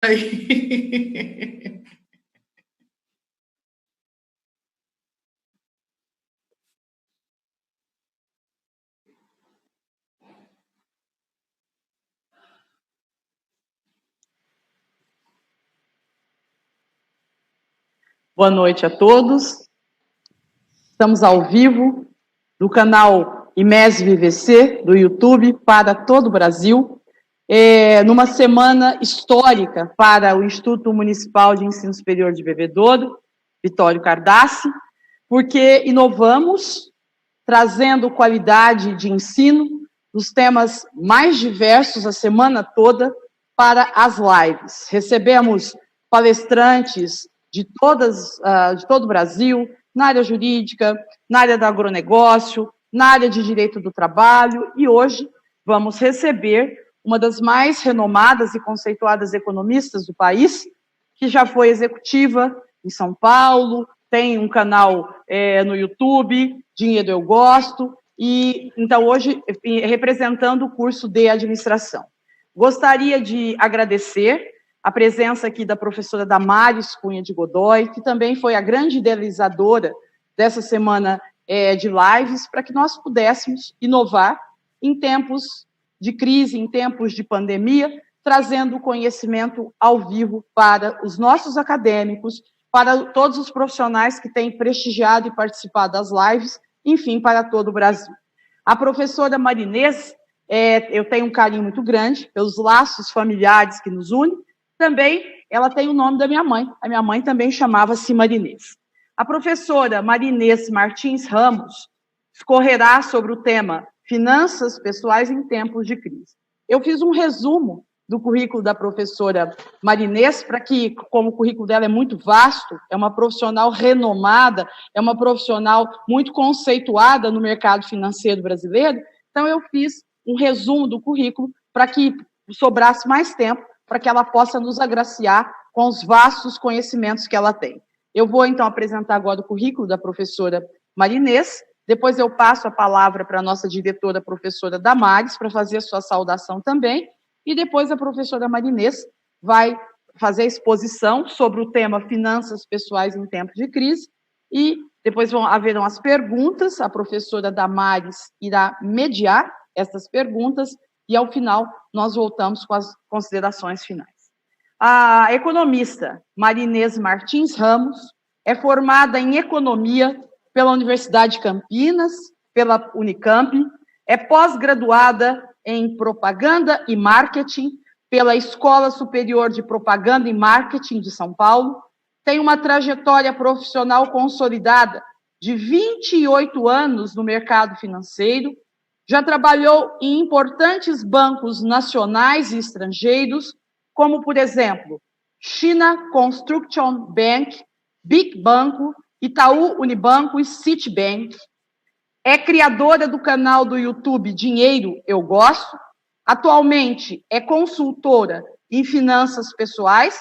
Aí. Boa noite a todos. Estamos ao vivo no canal IMESB VC do YouTube para todo o Brasil, numa semana histórica para o Instituto Municipal de Ensino Superior de Bebedouro, Vitório Cardassi, porque inovamos, trazendo qualidade de ensino nos temas mais diversos a semana toda para as lives. Recebemos palestrantes de todo o Brasil, na área jurídica, na área do agronegócio, na área de direito do trabalho, e hoje vamos receber uma das mais renomadas e conceituadas economistas do país, que já foi executiva em São Paulo, tem um canal no YouTube, Dinheiro Eu Gosto, e então hoje representando o curso de administração. Gostaria de agradecer a presença aqui da professora Damares Cunha de Godoy, que também foi a grande idealizadora dessa semana de lives, para que nós pudéssemos inovar em tempos de crise, em tempos de pandemia, trazendo conhecimento ao vivo para os nossos acadêmicos, para todos os profissionais que têm prestigiado e participado das lives, enfim, para todo o Brasil. A professora Marinês, eu tenho um carinho muito grande pelos laços familiares que nos unem. Também ela tem o nome da minha mãe. A minha mãe também chamava-se Marinês. A professora Marinês Martins Ramos discorrerá sobre o tema Finanças Pessoais em Tempos de Crise. Eu fiz um resumo do currículo da professora Marinês, para que, como o currículo dela é muito vasto, é uma profissional renomada, é uma profissional muito conceituada no mercado financeiro brasileiro, então eu fiz um resumo do currículo para que sobrasse mais tempo, para que ela possa nos agraciar com os vastos conhecimentos que ela tem. Eu vou, então, apresentar agora o currículo da professora Marinês, depois eu passo a palavra para a nossa diretora, a professora Damares, para fazer a sua saudação também, e depois a professora Marinês vai fazer a exposição sobre o tema Finanças Pessoais em Tempos de Crise, e depois haverão as perguntas, a professora Damares irá mediar essas perguntas, e ao final nós voltamos com as considerações finais. A economista Marinês Martins Ramos é formada em Economia pela Universidade de Campinas, pela Unicamp, é pós-graduada em Propaganda e Marketing pela Escola Superior de Propaganda e Marketing de São Paulo, tem uma trajetória profissional consolidada de 28 anos no mercado financeiro, já trabalhou em importantes bancos nacionais e estrangeiros, como, por exemplo, China Construction Bank, Big Banco, Itaú Unibanco e Citibank. É criadora do canal do YouTube Dinheiro Eu Gosto. Atualmente é consultora em finanças pessoais,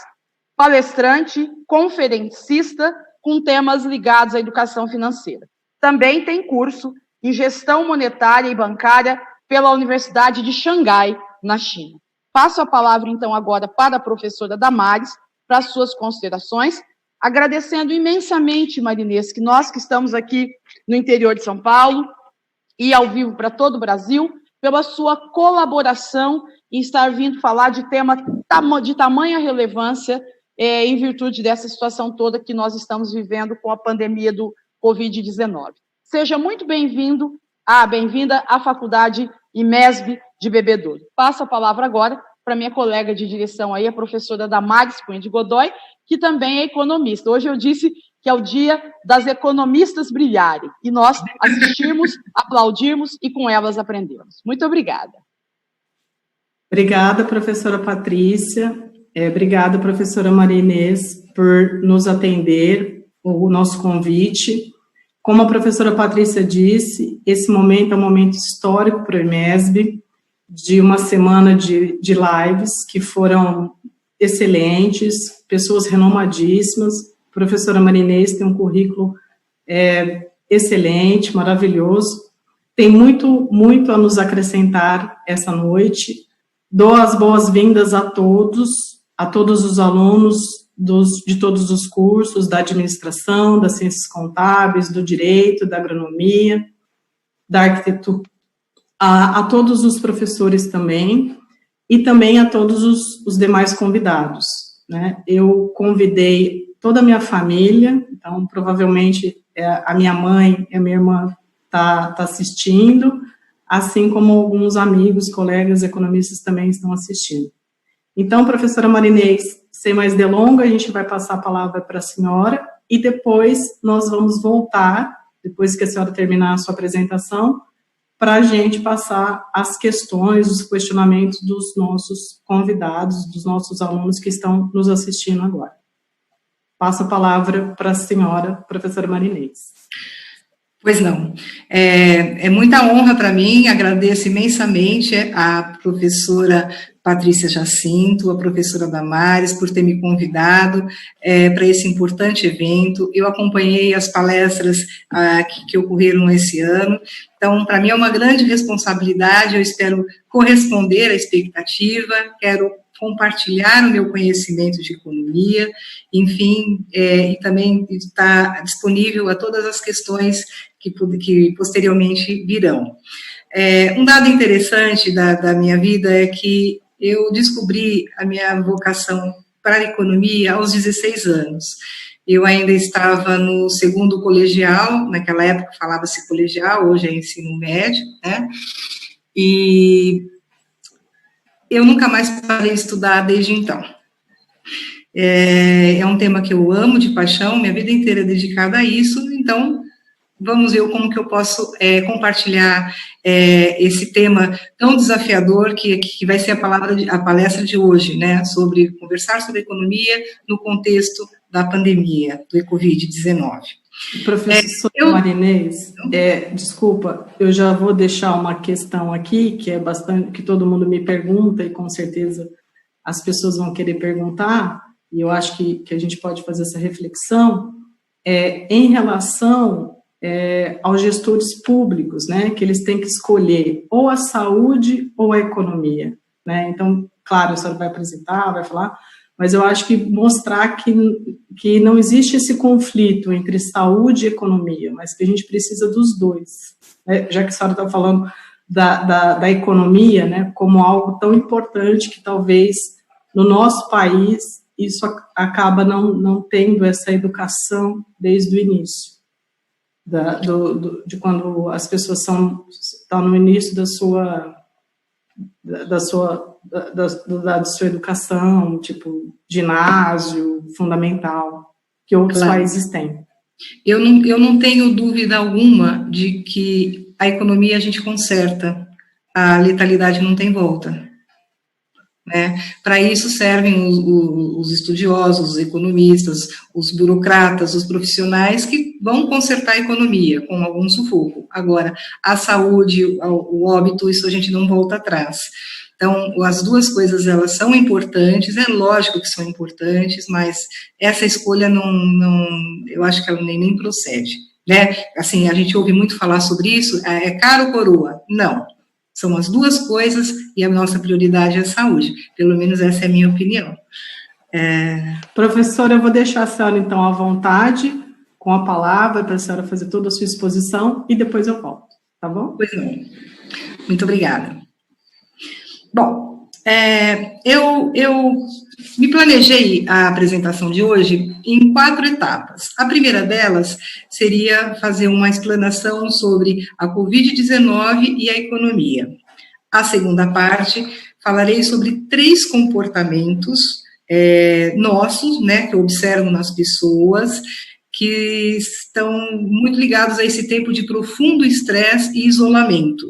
palestrante, conferencista com temas ligados à educação financeira. Também tem curso em gestão monetária e bancária pela Universidade de Xangai, na China. Passo a palavra, então, agora para a professora Damares, para as suas considerações, agradecendo imensamente, Marinês, que nós que estamos aqui no interior de São Paulo e ao vivo para todo o Brasil, pela sua colaboração em estar vindo falar de tema de tamanha relevância em virtude dessa situação toda que nós estamos vivendo com a pandemia do Covid-19. Seja muito bem-vinda à Faculdade IMESB de Bebedouro. Passo a palavra agora para minha colega de direção aí, a professora Damares Cunha de Godoy, que também é economista. Hoje eu disse que é o dia das economistas brilharem, e nós assistirmos, aplaudirmos e com elas aprendemos. Muito obrigada. Obrigada, professora Patrícia. Obrigada, professora Marinês, por nos atender o nosso convite. Como a professora Patrícia disse, esse momento é um momento histórico para o IMESB, de uma semana de lives que foram excelentes, pessoas renomadíssimas. A professora Marinês tem um currículo excelente, maravilhoso, tem muito a nos acrescentar essa noite. Dou as boas-vindas a todos, a todos os alunos de todos os cursos, da administração, das ciências contábeis, do direito, da agronomia, da arquitetura, a todos os professores também, e também a todos os demais convidados, né? Eu convidei toda a minha família, então provavelmente a minha mãe e a minha irmã tá assistindo, assim como alguns amigos, colegas economistas também estão assistindo. Então, professora Marinês, sem mais delongas, a gente vai passar a palavra para a senhora, e depois nós vamos voltar, depois que a senhora terminar a sua apresentação, para a gente passar as questões, os questionamentos dos nossos convidados, dos nossos alunos que estão nos assistindo agora. Passo a palavra para a senhora, professora Marinês. Pois não. É muita honra para mim, agradeço imensamente a professora Patrícia Jacinto, a professora Damares, por ter me convidado para esse importante evento. Eu acompanhei as palestras que ocorreram esse ano, então, para mim é uma grande responsabilidade, eu espero corresponder à expectativa, quero compartilhar o meu conhecimento de economia, enfim, e também estar disponível a todas as questões que posteriormente virão. Um dado interessante da minha vida é que eu descobri a minha vocação para a economia aos 16 anos. Eu ainda estava no 2º colegial, naquela época falava-se colegial, hoje é ensino médio, né? E eu nunca mais parei de estudar desde então. É um tema que eu amo de paixão, minha vida inteira é dedicada a isso, então vamos ver como que eu posso compartilhar esse tema tão desafiador que vai ser a palestra de hoje, né, sobre conversar sobre economia no contexto da pandemia do Covid-19. Professora Marinês, desculpa, eu já vou deixar uma questão aqui, que é bastante, que todo mundo me pergunta, e com certeza as pessoas vão querer perguntar, e eu acho que a gente pode fazer essa reflexão, em relação aos gestores públicos, né, que eles têm que escolher ou a saúde ou a economia, né, então, claro, a senhora vai apresentar, vai falar, mas eu acho que mostrar que não existe esse conflito entre saúde e economia, mas que a gente precisa dos dois, né? Já que a senhora está falando da economia, né, como algo tão importante que talvez no nosso país isso acaba não tendo essa educação desde o início, de quando as pessoas estão no início da sua educação, tipo ginásio, fundamental, que outros países têm. Eu não tenho dúvida alguma de que a economia a gente conserta, a letalidade não tem volta. Né? Para isso servem os estudiosos, os economistas, os burocratas, os profissionais que vão consertar a economia com algum sufoco. Agora, a saúde, o óbito, isso a gente não volta atrás. Então, as duas coisas, elas são importantes, é lógico que são importantes, mas essa escolha eu acho que ela nem procede, né? Assim, a gente ouve muito falar sobre isso, é caro ou coroa? Não. São as duas coisas e a nossa prioridade é a saúde. Pelo menos essa é a minha opinião. Professora, eu vou deixar a senhora, então, à vontade, com a palavra, para a senhora fazer toda a sua exposição, e depois eu volto, tá bom? Pois não. Muito obrigada. Bom, eu me planejei a apresentação de hoje em 4 etapas. A primeira delas seria fazer uma explanação sobre a Covid-19 e a economia. A segunda parte, falarei sobre 3 comportamentos nossos, né, que eu observo nas pessoas, que estão muito ligados a esse tempo de profundo estresse e isolamento.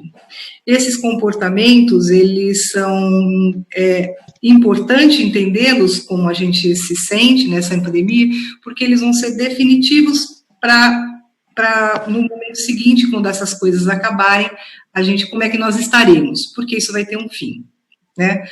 Esses comportamentos, eles são importante entendê-los como a gente se sente nessa pandemia, porque eles vão ser definitivos para no momento seguinte, quando essas coisas acabarem, como é que nós estaremos, porque isso vai ter um fim, né?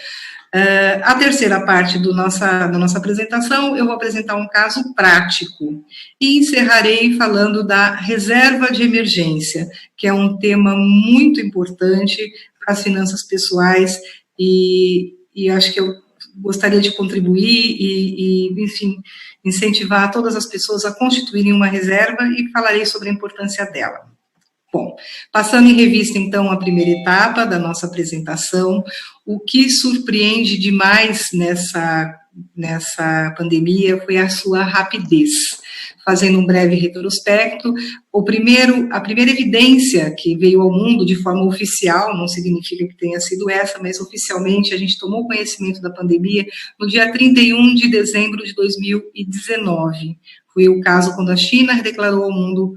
A terceira parte da nossa apresentação, eu vou apresentar um caso prático e encerrarei falando da reserva de emergência, que é um tema muito importante para as finanças pessoais e acho que eu gostaria de contribuir enfim, incentivar todas as pessoas a constituírem uma reserva e falarei sobre a importância dela. Bom, passando em revista, então, a primeira etapa da nossa apresentação, o que surpreende demais nessa pandemia foi a sua rapidez. Fazendo um breve retrospecto, a primeira evidência que veio ao mundo de forma oficial, não significa que tenha sido essa, mas oficialmente a gente tomou conhecimento da pandemia no dia 31 de dezembro de 2019. Foi o caso quando a China declarou ao mundo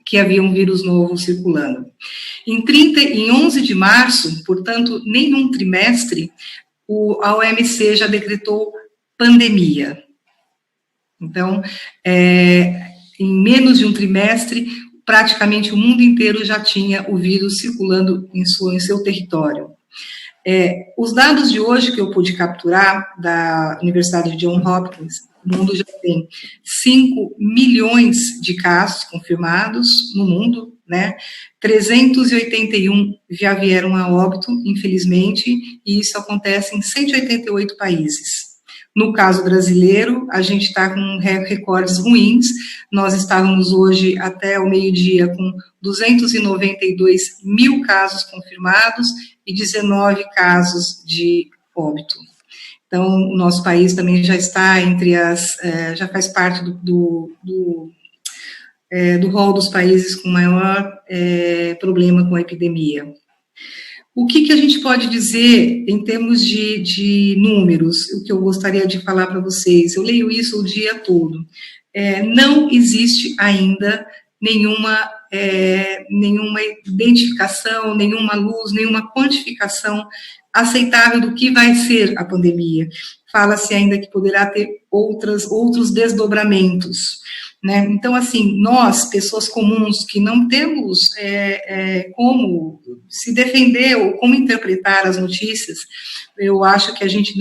que havia um vírus novo circulando. Em 11 de março, portanto, nenhum trimestre, a OMC já decretou pandemia. Então, em menos de um trimestre, praticamente o mundo inteiro já tinha o vírus circulando em seu território. Os dados de hoje que eu pude capturar da Universidade de Johns Hopkins, o mundo já tem 5 milhões de casos confirmados no mundo, né? 381 já vieram a óbito, infelizmente, e isso acontece em 188 países. No caso brasileiro, a gente está com recordes ruins, nós estávamos hoje até o meio-dia com 292 mil casos confirmados e 19 casos de óbito. Então, o nosso país também já está já faz parte do rol dos países com maior problema com a epidemia. O que a gente pode dizer em termos de números, o que eu gostaria de falar para vocês? Eu leio isso o dia todo. Não existe ainda nenhuma identificação, nenhuma luz, nenhuma quantificação aceitável do que vai ser a pandemia. Fala-se ainda que poderá ter outros desdobramentos, né? Então, assim, nós, pessoas comuns, que não temos como se defender ou como interpretar as notícias, eu acho que a gente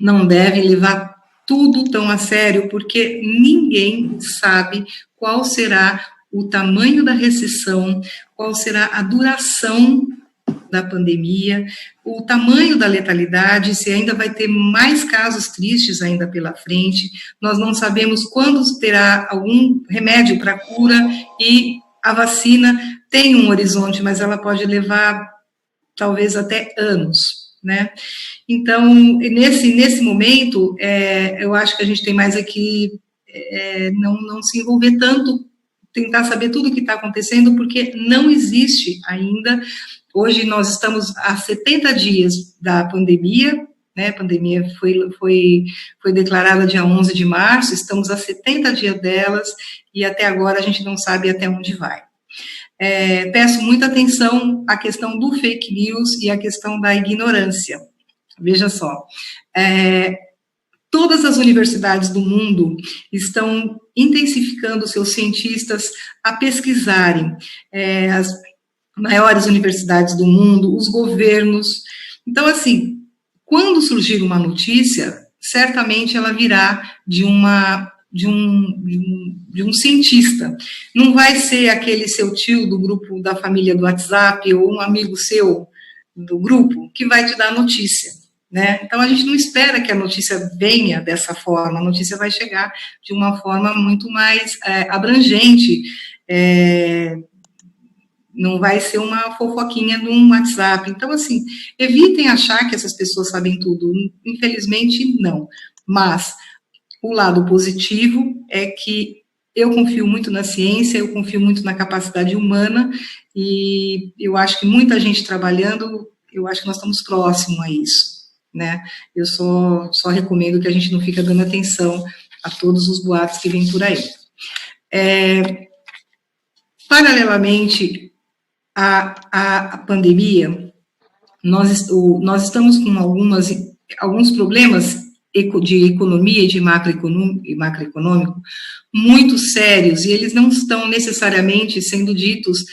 não deve levar tudo tão a sério, porque ninguém sabe qual será o tamanho da recessão, qual será a duração da pandemia, o tamanho da letalidade, se ainda vai ter mais casos tristes ainda pela frente, nós não sabemos quando terá algum remédio para cura, e a vacina tem um horizonte, mas ela pode levar talvez até anos, né? Então, nesse momento, eu acho que a gente tem mais aqui não se envolver tanto, tentar saber tudo o que está acontecendo, porque não existe ainda. Hoje nós estamos há 70 dias da pandemia, né? A pandemia foi declarada dia 11 de março, estamos há 70 dias delas, e até agora a gente não sabe até onde vai. Peço muita atenção à questão do fake news e à questão da ignorância. Veja só, todas as universidades do mundo estão intensificando seus cientistas a pesquisarem, as maiores universidades do mundo, os governos. Então, assim, quando surgir uma notícia, certamente ela virá de um cientista. Não vai ser aquele seu tio do grupo da família do WhatsApp ou um amigo seu do grupo que vai te dar a notícia, né? Então, a gente não espera que a notícia venha dessa forma, a notícia vai chegar de uma forma muito mais abrangente, não vai ser uma fofoquinha num WhatsApp. Então, assim, evitem achar que essas pessoas sabem tudo. Infelizmente, não. Mas o lado positivo é que eu confio muito na ciência, eu confio muito na capacidade humana, e eu acho que muita gente trabalhando, eu acho que nós estamos próximos a isso, né? Eu só recomendo que a gente não fique dando atenção a todos os boatos que vêm por aí. Paralelamente à pandemia, nós estamos com alguns problemas de economia e de macroeconômico muito sérios, e eles não estão necessariamente sendo ditos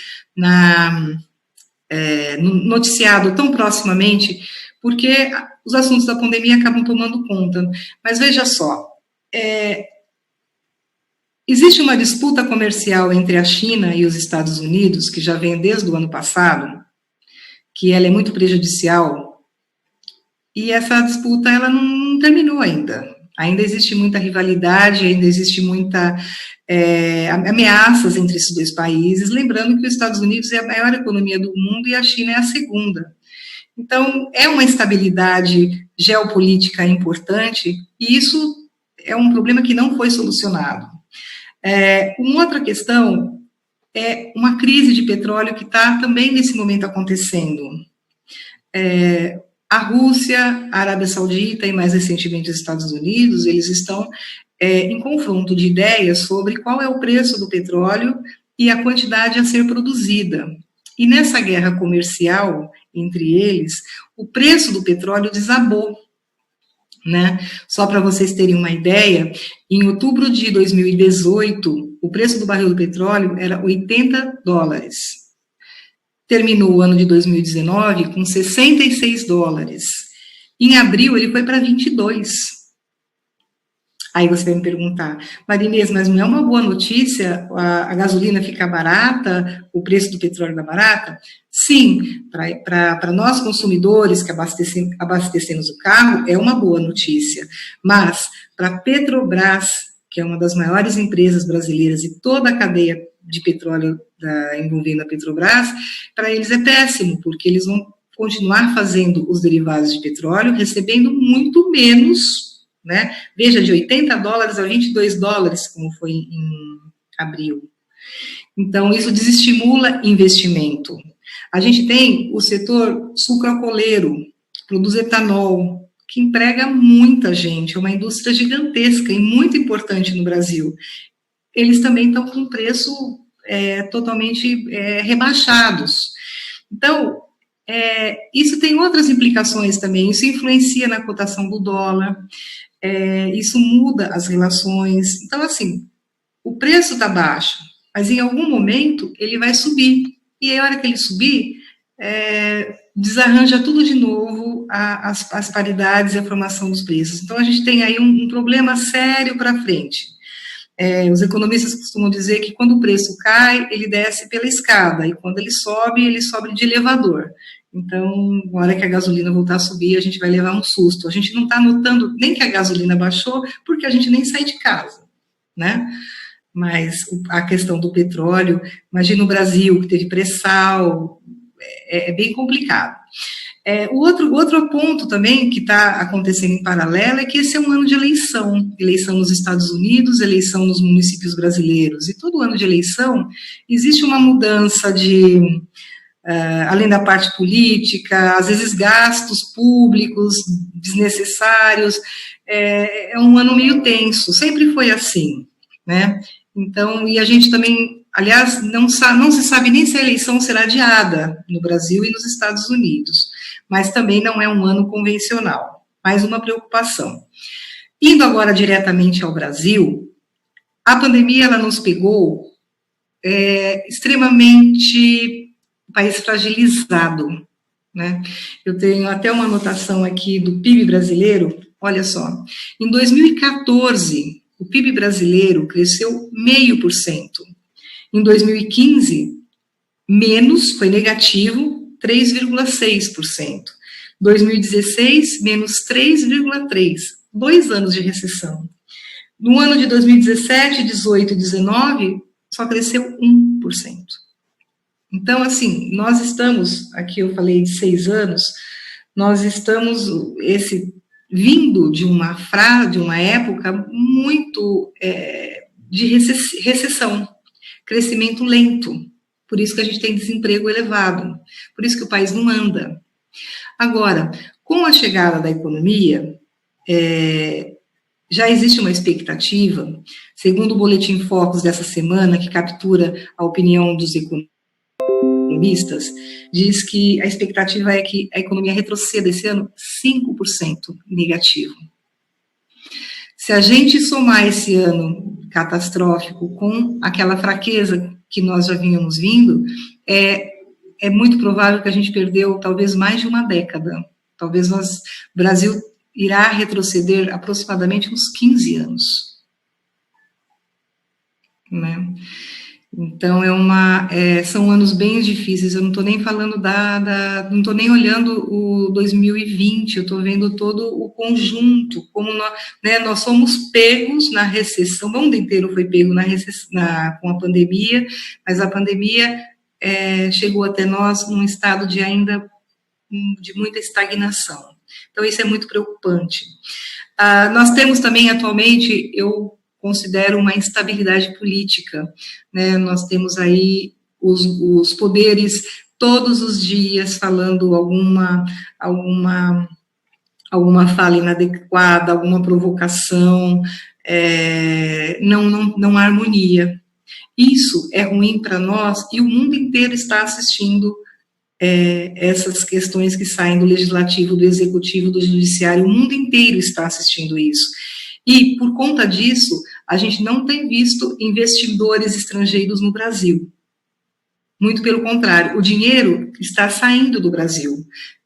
no noticiado tão proximamente, porque os assuntos da pandemia acabam tomando conta. Mas veja só, existe uma disputa comercial entre a China e os Estados Unidos, que já vem desde o ano passado, que ela é muito prejudicial e essa disputa ela não terminou ainda. Ainda existe muita rivalidade, ainda existe muita ameaças entre esses dois países, lembrando que os Estados Unidos é a maior economia do mundo e a China é a segunda. Então, é uma instabilidade geopolítica importante, e isso é um problema que não foi solucionado. Uma outra questão é uma crise de petróleo que está também nesse momento acontecendo. A Rússia, a Arábia Saudita e mais recentemente os Estados Unidos, eles estão em confronto de ideias sobre qual é o preço do petróleo e a quantidade a ser produzida. E nessa guerra comercial entre eles, o preço do petróleo desabou, né? Só para vocês terem uma ideia, em outubro de 2018, o preço do barril do petróleo era $80. Terminou o ano de 2019 com $66. Em abril, ele foi para 22. Aí você vai me perguntar, Marinês, mas não é uma boa notícia a gasolina ficar barata, o preço do petróleo dar barata? Sim, para nós consumidores que abastecemos o carro, é uma boa notícia. Mas para a Petrobras, que é uma das maiores empresas brasileiras e toda a cadeia de petróleo envolvendo a Petrobras, para eles é péssimo, porque eles vão continuar fazendo os derivados de petróleo, recebendo muito menos, né? Veja, de $80 a $22, como foi em abril. Então, isso desestimula investimento. A gente tem o setor sucroalcooleiro, produz etanol, que emprega muita gente, é uma indústria gigantesca e muito importante no Brasil. Eles também estão com preço totalmente rebaixados. Então, isso tem outras implicações também, isso influencia na cotação do dólar, isso muda as relações. Então, assim, o preço está baixo, mas em algum momento ele vai subir. E a hora que ele subir, desarranja tudo de novo, as paridades e a formação dos preços. Então, a gente tem aí um problema sério para frente. Os economistas costumam dizer que quando o preço cai, ele desce pela escada, e quando ele sobe de elevador. Então, na hora que a gasolina voltar a subir, a gente vai levar um susto. A gente não está notando nem que a gasolina baixou, porque a gente nem sai de casa, né? Mas a questão do petróleo, imagina o Brasil, que teve pré-sal, é bem complicado. O outro ponto também que está acontecendo em paralelo é que esse é um ano de eleição nos Estados Unidos, eleição nos municípios brasileiros, e todo ano de eleição existe uma mudança além da parte política, às vezes gastos públicos desnecessários, é um ano meio tenso, sempre foi assim, né? Então, e a gente também, aliás, não se sabe nem se a eleição será adiada no Brasil e nos Estados Unidos, mas também não é um ano convencional, mais uma preocupação. Indo agora diretamente ao Brasil, a pandemia ela nos pegou extremamente país fragilizado, né? Eu tenho até uma anotação aqui do PIB brasileiro, olha só, em 2014, o PIB brasileiro cresceu 0,5%. Em 2015, foi negativo, 3,6%. 2016, menos 3,3%. 2 anos de recessão. No ano de 2017, 18 e 19, só cresceu 1%. Então, assim, nós estamos, aqui eu falei de 6 anos, nós estamos vindo de uma época muito de recessão, crescimento lento, por isso que a gente tem desemprego elevado, por isso que o país não anda. Agora, com a chegada da economia, já existe uma expectativa, segundo o Boletim Focus dessa semana, que captura a opinião dos economistas, diz que a expectativa é que a economia retroceda esse ano 5% negativo. Se a gente somar esse ano catastrófico com aquela fraqueza que nós já vínhamos vindo, é muito provável que a gente perdeu talvez mais de uma década. Talvez o Brasil irá retroceder aproximadamente uns 15 anos. Né? Então, são anos bem difíceis, eu não estou nem falando não estou nem olhando o 2020, eu estou vendo todo o conjunto, como nós somos pegos na recessão, o mundo inteiro foi pego com a pandemia, mas a pandemia chegou até nós num estado de muita estagnação. Então, isso é muito preocupante. Nós temos também, atualmente, eu considero uma instabilidade política, né? Nós temos aí os poderes todos os dias falando alguma fala inadequada, alguma provocação, não há harmonia. Isso é ruim para nós e o mundo inteiro está assistindo essas questões que saem do legislativo, do executivo, do judiciário, o mundo inteiro está assistindo isso. E, por conta disso, a gente não tem visto investidores estrangeiros no Brasil. Muito pelo contrário, o dinheiro está saindo do Brasil,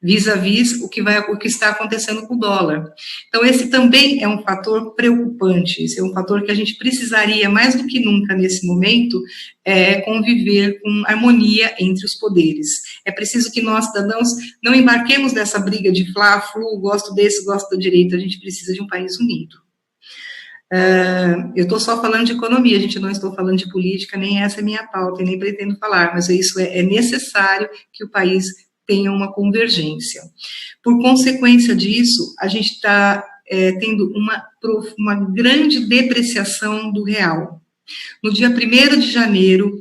vis-à-vis o que está acontecendo com o dólar. Então, esse também é um fator preocupante, esse é um fator que a gente precisaria, mais do que nunca nesse momento, conviver com harmonia entre os poderes. É preciso que nós, cidadãos, não embarquemos nessa briga de fla-flu, gosto desse, gosto do direito, a gente precisa de um país unido. Eu estou só falando de economia, a gente não estou falando de política, nem essa é minha pauta, e nem pretendo falar, mas isso é necessário que o país tenha uma convergência. Por consequência disso, a gente está tendo uma grande depreciação do real. No dia 1º de janeiro,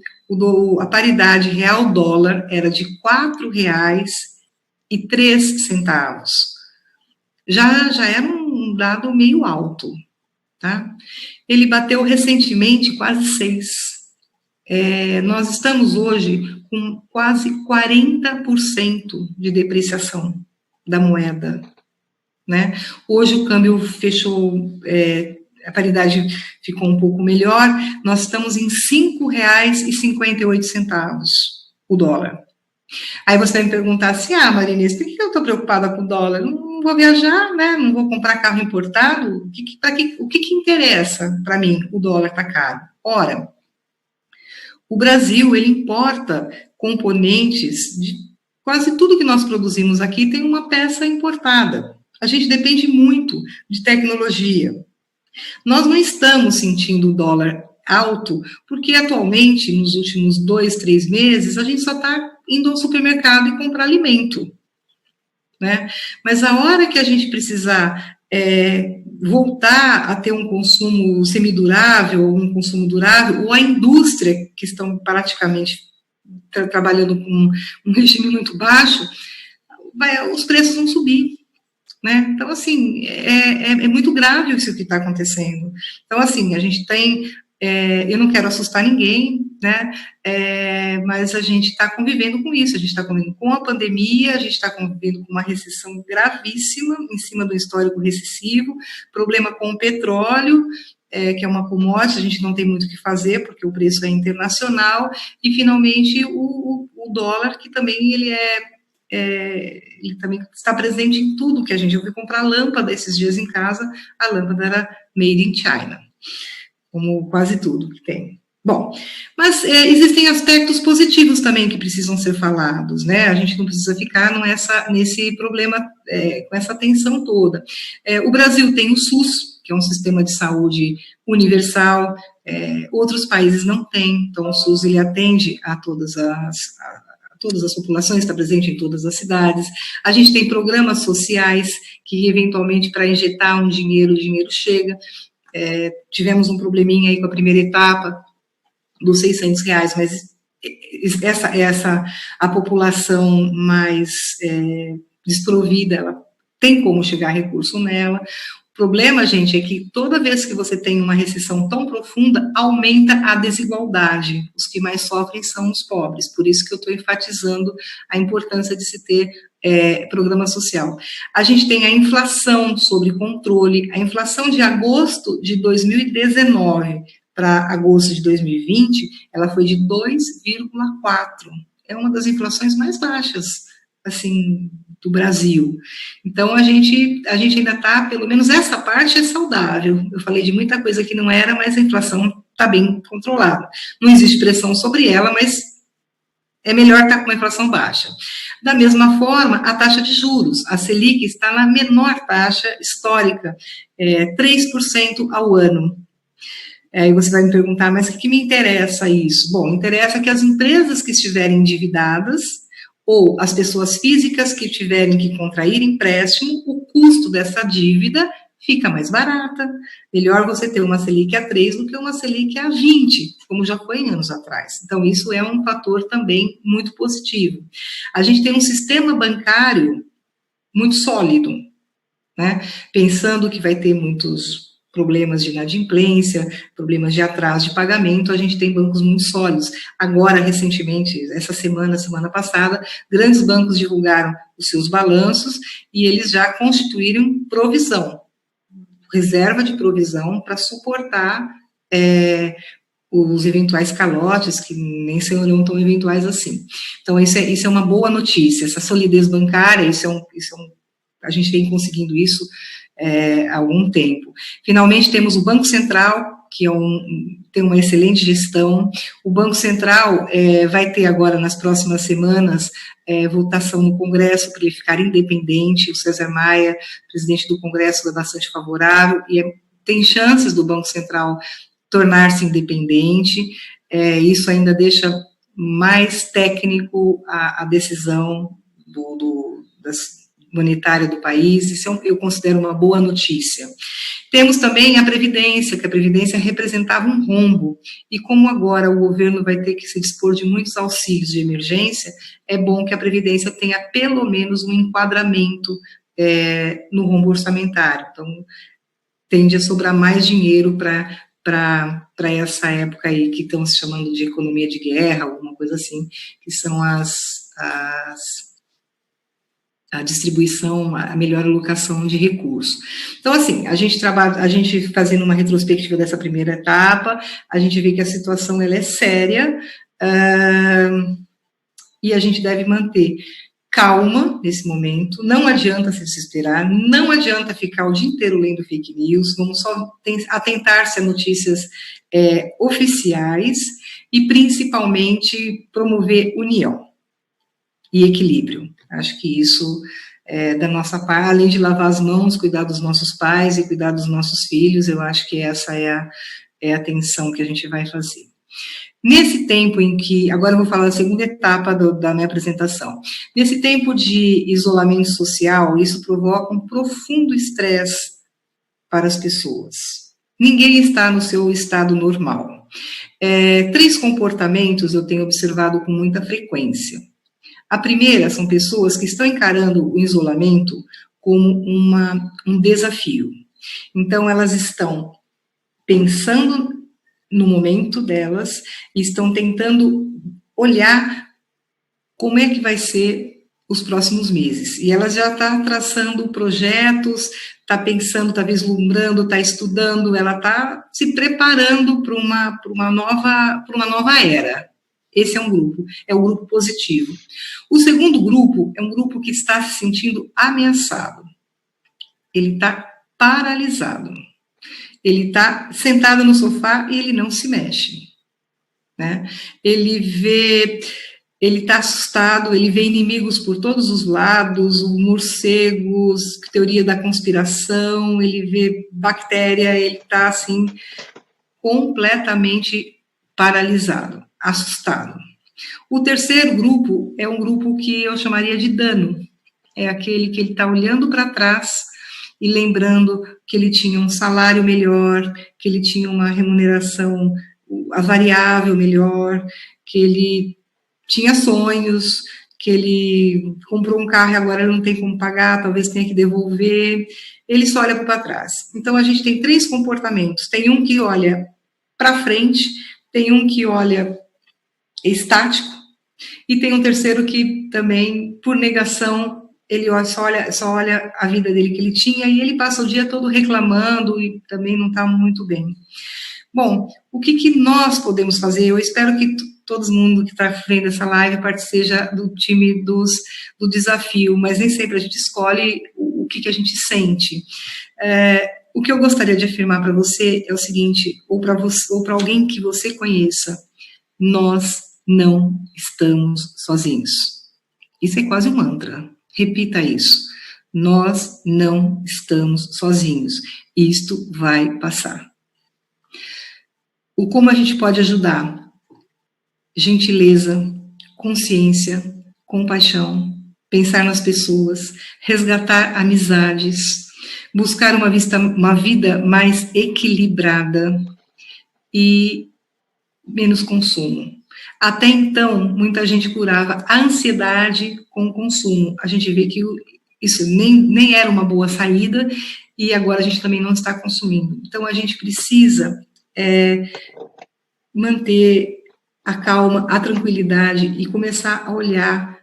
a paridade real-dólar era de R$ 4,03. Já era um dado meio alto. Tá? Ele bateu recentemente quase 6. Nós estamos hoje com quase 40% de depreciação da moeda. Né? Hoje o câmbio fechou, a paridade ficou um pouco melhor, nós estamos em R$ 5,58 o dólar. Aí você vai me perguntar assim, Marinês, por que eu estou preocupada com o dólar? Não vou viajar, né? Não vou comprar carro importado? O que interessa para mim? O dólar está caro. Ora, o Brasil, ele importa componentes de quase tudo que nós produzimos aqui tem uma peça importada. A gente depende muito de tecnologia. Nós não estamos sentindo o dólar alto, porque atualmente, nos últimos 2, 3 meses, a gente só está indo ao supermercado e comprar alimento, né? Mas a hora que a gente precisar voltar a ter um consumo semidurável, ou um consumo durável, ou a indústria, que estão praticamente trabalhando com um regime muito baixo, os preços vão subir. Né? Então, assim, é muito grave isso que está acontecendo. Então, assim, a gente tem... eu não quero assustar ninguém, né? Mas a gente está convivendo com isso, a gente está convivendo com a pandemia, a gente está convivendo com uma recessão gravíssima, em cima do histórico recessivo, problema com o petróleo, que é uma commodity, a gente não tem muito o que fazer, porque o preço é internacional, e, finalmente, o dólar, que também ele também está presente em tudo que a gente... Eu fui comprar lâmpada esses dias em casa, a lâmpada era made in China, como quase tudo que tem. Bom, mas existem aspectos positivos também que precisam ser falados, né? A gente não precisa ficar nesse problema, com essa tensão toda. O Brasil tem o SUS, que é um sistema de saúde universal, outros países não têm, então o SUS ele atende a todas as populações, está presente em todas as cidades. A gente tem programas sociais que, eventualmente, para injetar o dinheiro chega. Tivemos um probleminha aí com a primeira etapa dos R$600, mas a população mais desprovida, ela tem como chegar recurso nela. O problema, gente, é que toda vez que você tem uma recessão tão profunda, aumenta a desigualdade. Os que mais sofrem são os pobres. Por isso que eu estou enfatizando a importância de se ter programa social. A gente tem a inflação sob controle. A inflação de agosto de 2019 para agosto de 2020, ela foi de 2,4. É uma das inflações mais baixas, assim, do Brasil. Então, a gente ainda está, pelo menos essa parte é saudável. Eu falei de muita coisa que não era, mas a inflação está bem controlada. Não existe pressão sobre ela, mas é melhor estar com uma inflação baixa. Da mesma forma, a taxa de juros, a Selic está na menor taxa histórica, 3% ao ano. Aí você vai me perguntar, mas o que me interessa isso? Bom, interessa que as empresas que estiverem endividadas ou as pessoas físicas que tiverem que contrair empréstimo, o custo dessa dívida fica mais barata. Melhor você ter uma Selic a 3 do que uma Selic a 20, como já foi em anos atrás. Então, isso é um fator também muito positivo. A gente tem um sistema bancário muito sólido, né? Pensando que vai ter muitos problemas de inadimplência, problemas de atraso de pagamento, a gente tem bancos muito sólidos. Agora, recentemente, essa semana passada, grandes bancos divulgaram os seus balanços e eles já constituíram provisão, reserva de provisão para suportar os eventuais calotes, que nem serão tão eventuais assim. Então, isso é uma boa notícia, essa solidez bancária, a gente vem conseguindo isso há algum tempo. Finalmente, temos o Banco Central, que tem uma excelente gestão. O Banco Central vai ter agora, nas próximas semanas, votação no Congresso para ele ficar independente. O César Maia, presidente do Congresso, é bastante favorável, e tem chances do Banco Central tornar-se independente. Isso ainda deixa mais técnico a decisão monetária do país. Isso eu considero uma boa notícia. Temos também a Previdência, que a Previdência representava um rombo, e como agora o governo vai ter que se dispor de muitos auxílios de emergência, é bom que a Previdência tenha pelo menos um enquadramento no rombo orçamentário. Então, tende a sobrar mais dinheiro para essa época aí, que estão se chamando de economia de guerra, alguma coisa assim, que são a distribuição, a melhor alocação de recursos. Então, assim, a gente fazendo uma retrospectiva dessa primeira etapa, a gente vê que a situação ela é séria, e a gente deve manter calma nesse momento, não adianta se desesperar, não adianta ficar o dia inteiro lendo fake news, vamos só atentar-se a notícias oficiais e, principalmente, promover união e equilíbrio. Acho que isso da nossa parte, além de lavar as mãos, cuidar dos nossos pais e cuidar dos nossos filhos, eu acho que essa é a atenção que a gente vai fazer. Nesse tempo em que, agora eu vou falar da segunda etapa da minha apresentação, nesse tempo de isolamento social, isso provoca um profundo estresse para as pessoas. Ninguém está no seu estado normal. 3 comportamentos eu tenho observado com muita frequência. A primeira são pessoas que estão encarando o isolamento como um desafio. Então, elas estão pensando no momento delas e estão tentando olhar como é que vai ser os próximos meses. E ela já está traçando projetos, está pensando, está vislumbrando, está estudando, ela está se preparando para uma nova era. Esse é um grupo, é o grupo positivo. O segundo grupo é um grupo que está se sentindo ameaçado. Ele está paralisado. Ele está sentado no sofá e ele não se mexe, né? Ele está assustado, ele vê inimigos por todos os lados, morcegos, teoria da conspiração, ele vê bactéria, ele está, assim, completamente paralisado, assustado. O terceiro grupo é um grupo que eu chamaria de dano, é aquele que ele está olhando para trás e lembrando que ele tinha um salário melhor, que ele tinha uma remuneração variável melhor, que ele tinha sonhos, que ele comprou um carro e agora ele não tem como pagar, talvez tenha que devolver, ele só olha para trás. Então, a gente tem 3 comportamentos, tem um que olha para frente, tem um que olha estático, e tem um terceiro que também, por negação, ele só olha a vida dele que ele tinha, e ele passa o dia todo reclamando, e também não está muito bem. Bom, o que nós podemos fazer? Eu espero que todo mundo que está vendo essa live seja do time do desafio, mas nem sempre a gente escolhe o que a gente sente. O que eu gostaria de afirmar para você é o seguinte, ou para alguém que você conheça, nós não estamos sozinhos. Isso é quase um mantra. Repita isso. Nós não estamos sozinhos. Isto vai passar. Como a gente pode ajudar? Gentileza, consciência, compaixão, pensar nas pessoas, resgatar amizades, buscar uma vida mais equilibrada e menos consumo. Até então, muita gente curava a ansiedade com o consumo. A gente vê que isso nem era uma boa saída e agora a gente também não está consumindo. Então, a gente precisa manter a calma, a tranquilidade e começar a olhar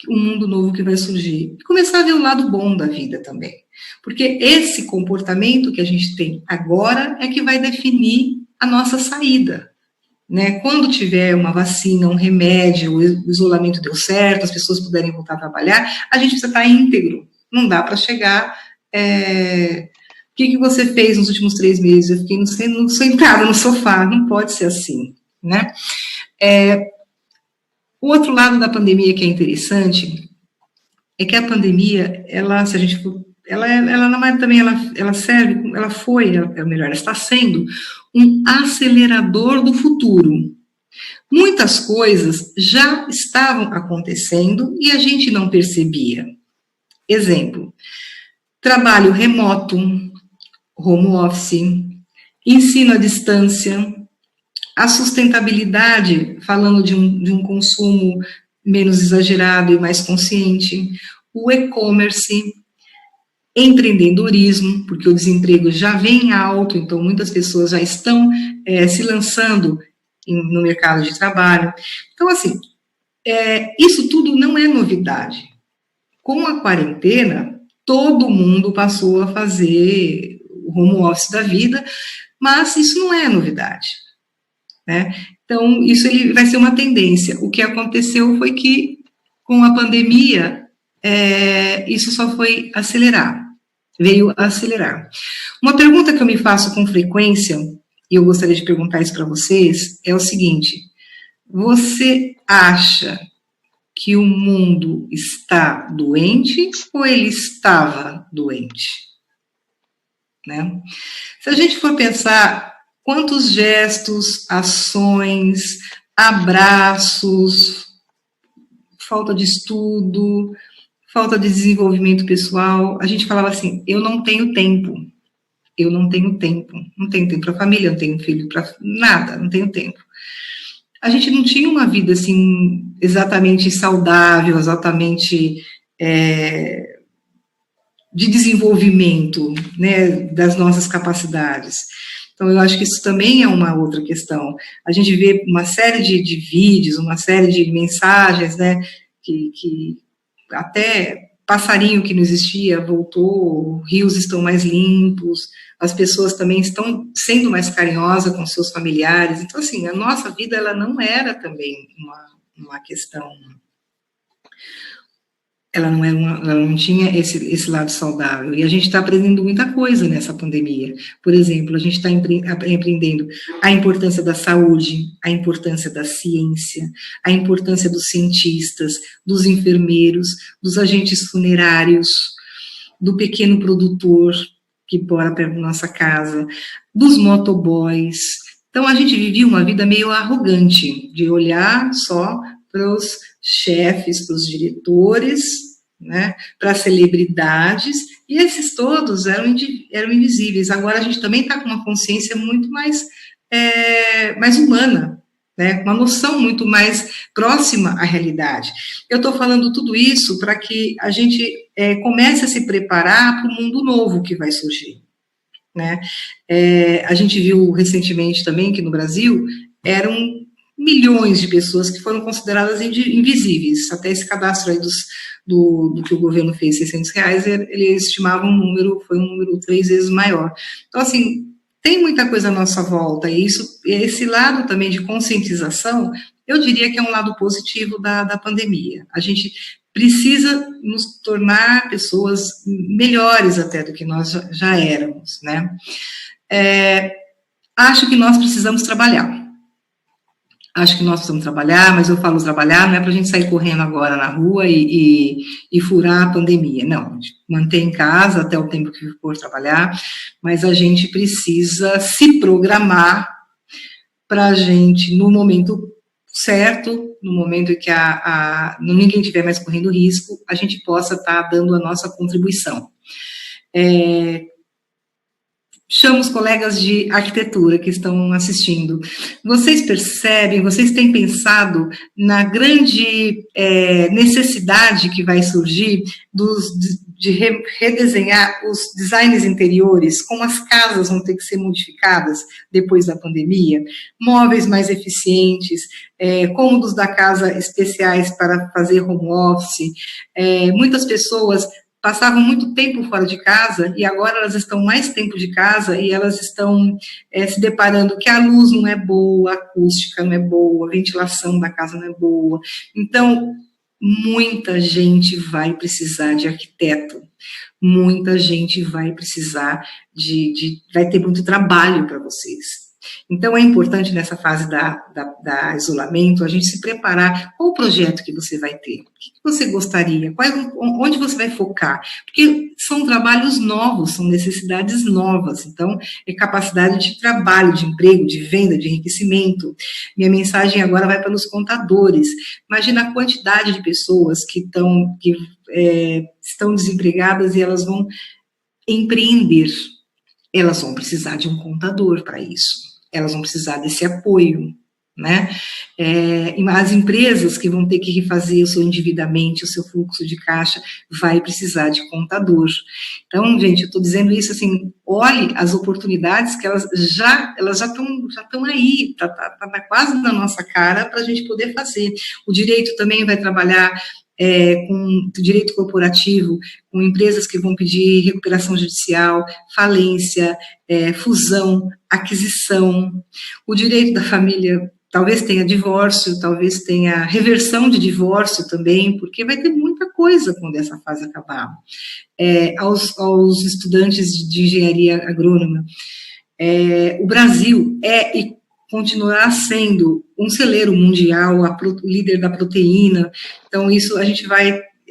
o mundo novo que vai surgir. E começar a ver o lado bom da vida também. Porque esse comportamento que a gente tem agora é que vai definir a nossa saída. Né? Quando tiver uma vacina, um remédio, o isolamento deu certo, as pessoas puderem voltar a trabalhar, a gente precisa estar íntegro. Não dá para chegar... O que você fez nos últimos 3 meses? Eu fiquei sentada no sofá. Não pode ser assim, né? O outro lado da pandemia que é interessante é que a pandemia, ela está sendo um acelerador do futuro. Muitas coisas já estavam acontecendo e a gente não percebia. Exemplo, trabalho remoto, home office, ensino à distância, a sustentabilidade, falando de um consumo menos exagerado e mais consciente, o e-commerce, empreendedorismo, porque o desemprego já vem alto, então muitas pessoas já estão se lançando no mercado de trabalho. Então, assim, isso tudo não é novidade. Com a quarentena, todo mundo passou a fazer o home office da vida, mas isso não é novidade, né? Então, isso vai ser uma tendência. O que aconteceu foi que, com a pandemia, isso só foi veio acelerar. Uma pergunta que eu me faço com frequência, e eu gostaria de perguntar isso para vocês, é o seguinte: você acha que o mundo está doente ou ele estava doente? Né? Se a gente for pensar quantos gestos, ações, abraços, falta de estudo, falta de desenvolvimento pessoal, a gente falava assim, eu não tenho tempo para a família, não tenho filho para nada, não tenho tempo. A gente não tinha uma vida, assim, exatamente saudável, exatamente de desenvolvimento, né, das nossas capacidades. Então, eu acho que isso também é uma outra questão. A gente vê uma série de vídeos, uma série de mensagens, né, que até passarinho que não existia voltou, rios estão mais limpos, as pessoas também estão sendo mais carinhosas com seus familiares. Então, assim, a nossa vida, ela não era também uma questão... Ela não tinha esse lado saudável. E a gente está aprendendo muita coisa nessa pandemia. Por exemplo, a gente está aprendendo a importância da saúde, a importância da ciência, a importância dos cientistas, dos enfermeiros, dos agentes funerários, do pequeno produtor que mora perto da nossa casa, dos motoboys. Então, a gente vivia uma vida meio arrogante, de olhar só para os chefes, para os diretores, né, para as celebridades, e esses todos eram invisíveis. Agora a gente também está com uma consciência muito mais humana, né, uma noção muito mais próxima à realidade. Eu estou falando tudo isso para que a gente comece a se preparar para o mundo novo que vai surgir. Né? A gente viu recentemente também que no Brasil eram milhões de pessoas que foram consideradas invisíveis. Até esse cadastro aí do que o governo fez, R$600, ele estimava foi um número 3 vezes maior. Então, assim, tem muita coisa à nossa volta, e esse lado também de conscientização eu diria que é um lado positivo da pandemia. A gente precisa nos tornar pessoas melhores até do que nós já éramos, né? Acho que nós precisamos trabalhar. Mas eu falo trabalhar, não é para a gente sair correndo agora na rua e furar a pandemia, não. A gente manter em casa até o tempo que for trabalhar, mas a gente precisa se programar para a gente, no momento certo, no momento em que ninguém estiver mais correndo risco, a gente possa estar dando a nossa contribuição. Chamo os colegas de arquitetura que estão assistindo. Vocês percebem, vocês têm pensado na grande necessidade que vai surgir de redesenhar os designs interiores, como as casas vão ter que ser modificadas depois da pandemia, móveis mais eficientes, cômodos da casa especiais para fazer home office. Muitas pessoas passavam muito tempo fora de casa e agora elas estão mais tempo de casa e elas estão se deparando que a luz não é boa, a acústica não é boa, a ventilação da casa não é boa. Então, muita gente vai precisar de arquiteto, muita gente vai precisar vai ter muito trabalho para vocês. Então, é importante nessa fase da isolamento, a gente se preparar. Qual o projeto que você vai ter? O que você gostaria? Onde você vai focar? Porque são trabalhos novos, são necessidades novas. Então, é capacidade de trabalho, de emprego, de venda, de enriquecimento. Minha mensagem agora vai para os contadores. Imagina a quantidade de pessoas que estão desempregadas e elas vão empreender. Elas vão precisar de um contador para isso. Elas vão precisar desse apoio, né? As empresas que vão ter que refazer o seu endividamento, o seu fluxo de caixa, vai precisar de contador. Então, gente, eu estou dizendo isso assim, olhe as oportunidades que elas já estão aí, tá quase na nossa cara para a gente poder fazer. O direito também vai trabalhar com direito corporativo, com empresas que vão pedir recuperação judicial, falência, fusão, aquisição. O direito da família talvez tenha divórcio, talvez tenha reversão de divórcio também, porque vai ter muita coisa quando essa fase acabar. Aos estudantes de engenharia agrônoma, o Brasil e continuará sendo um celeiro mundial, o líder da proteína. Então, isso a gente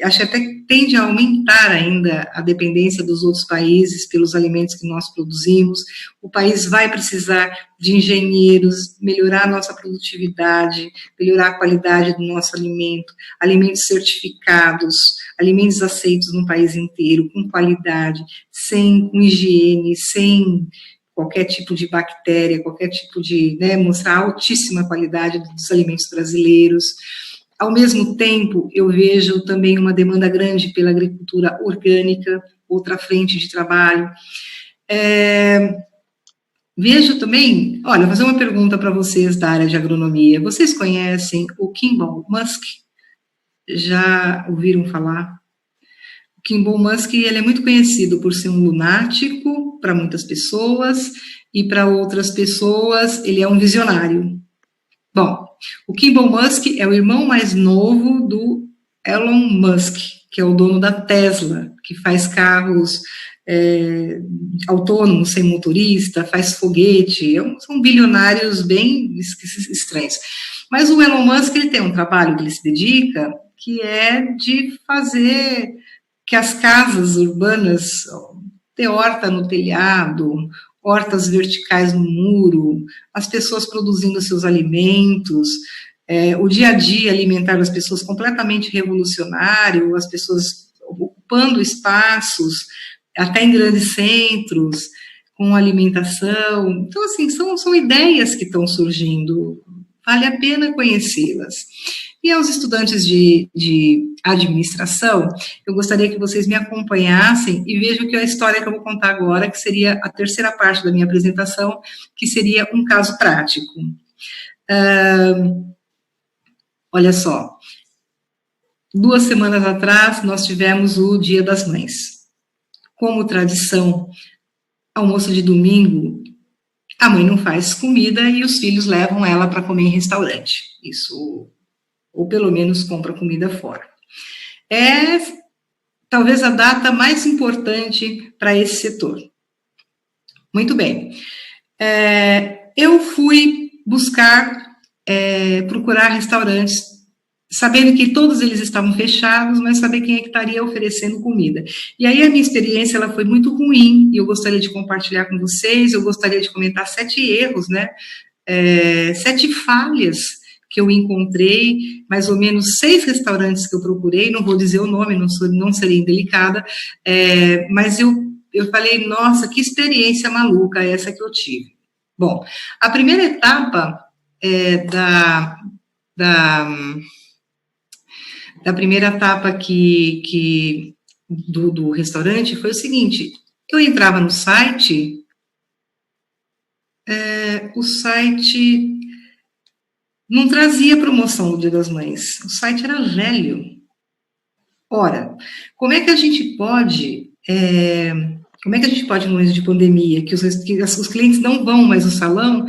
acho que até tende a aumentar ainda a dependência dos outros países pelos alimentos que nós produzimos. O país vai precisar de engenheiros, melhorar a nossa produtividade, melhorar a qualidade do nosso alimento, alimentos certificados, alimentos aceitos no país inteiro, com qualidade, com higiene, sem qualquer tipo de bactéria, qualquer tipo de, mostrar a altíssima qualidade dos alimentos brasileiros. Ao mesmo tempo, eu vejo também uma demanda grande pela agricultura orgânica, outra frente de trabalho. Vejo também, vou fazer uma pergunta para vocês da área de agronomia. Vocês conhecem o Kimball Musk? Já ouviram falar? O Kimball Musk, ele é muito conhecido por ser um lunático para muitas pessoas, e para outras pessoas ele é um visionário. Bom, o Kimball Musk é o irmão mais novo do Elon Musk, que é o dono da Tesla, que faz carros autônomos, sem motorista, faz foguete, são bilionários bem estranhos. Mas o Elon Musk, ele tem um trabalho que ele se dedica, que é de fazer que as casas urbanas ter horta no telhado, hortas verticais no muro, as pessoas produzindo seus alimentos, o dia a dia alimentar das pessoas completamente revolucionário, as pessoas ocupando espaços, até em grandes centros, com alimentação. Então, assim, são ideias que estão surgindo, vale a pena conhecê-las. E aos estudantes de administração, eu gostaria que vocês me acompanhassem e vejam que a história que eu vou contar agora, que seria a terceira parte da minha apresentação, que seria um caso prático. Olha só, 2 semanas atrás, nós tivemos o Dia das Mães. Como tradição, almoço de domingo, a mãe não faz comida e os filhos levam ela para comer em restaurante. Isso, ou pelo menos compra comida fora. É talvez a data mais importante para esse setor. Muito bem. Eu fui procurar restaurantes, sabendo que todos eles estavam fechados, mas saber quem é que estaria oferecendo comida. E aí a minha experiência ela foi muito ruim, e eu gostaria de compartilhar com vocês, eu gostaria de comentar 7 erros, né? 7 falhas que eu encontrei, mais ou menos 6 restaurantes que eu procurei, não vou dizer o nome, não serei indelicada, mas eu falei, nossa, que experiência maluca essa que eu tive. Bom, a primeira etapa da primeira etapa do restaurante foi o seguinte, eu entrava no site, o site não trazia promoção do Dia das Mães, o site era velho. Ora, como é que a gente pode, no mês de pandemia, que os clientes não vão mais ao salão,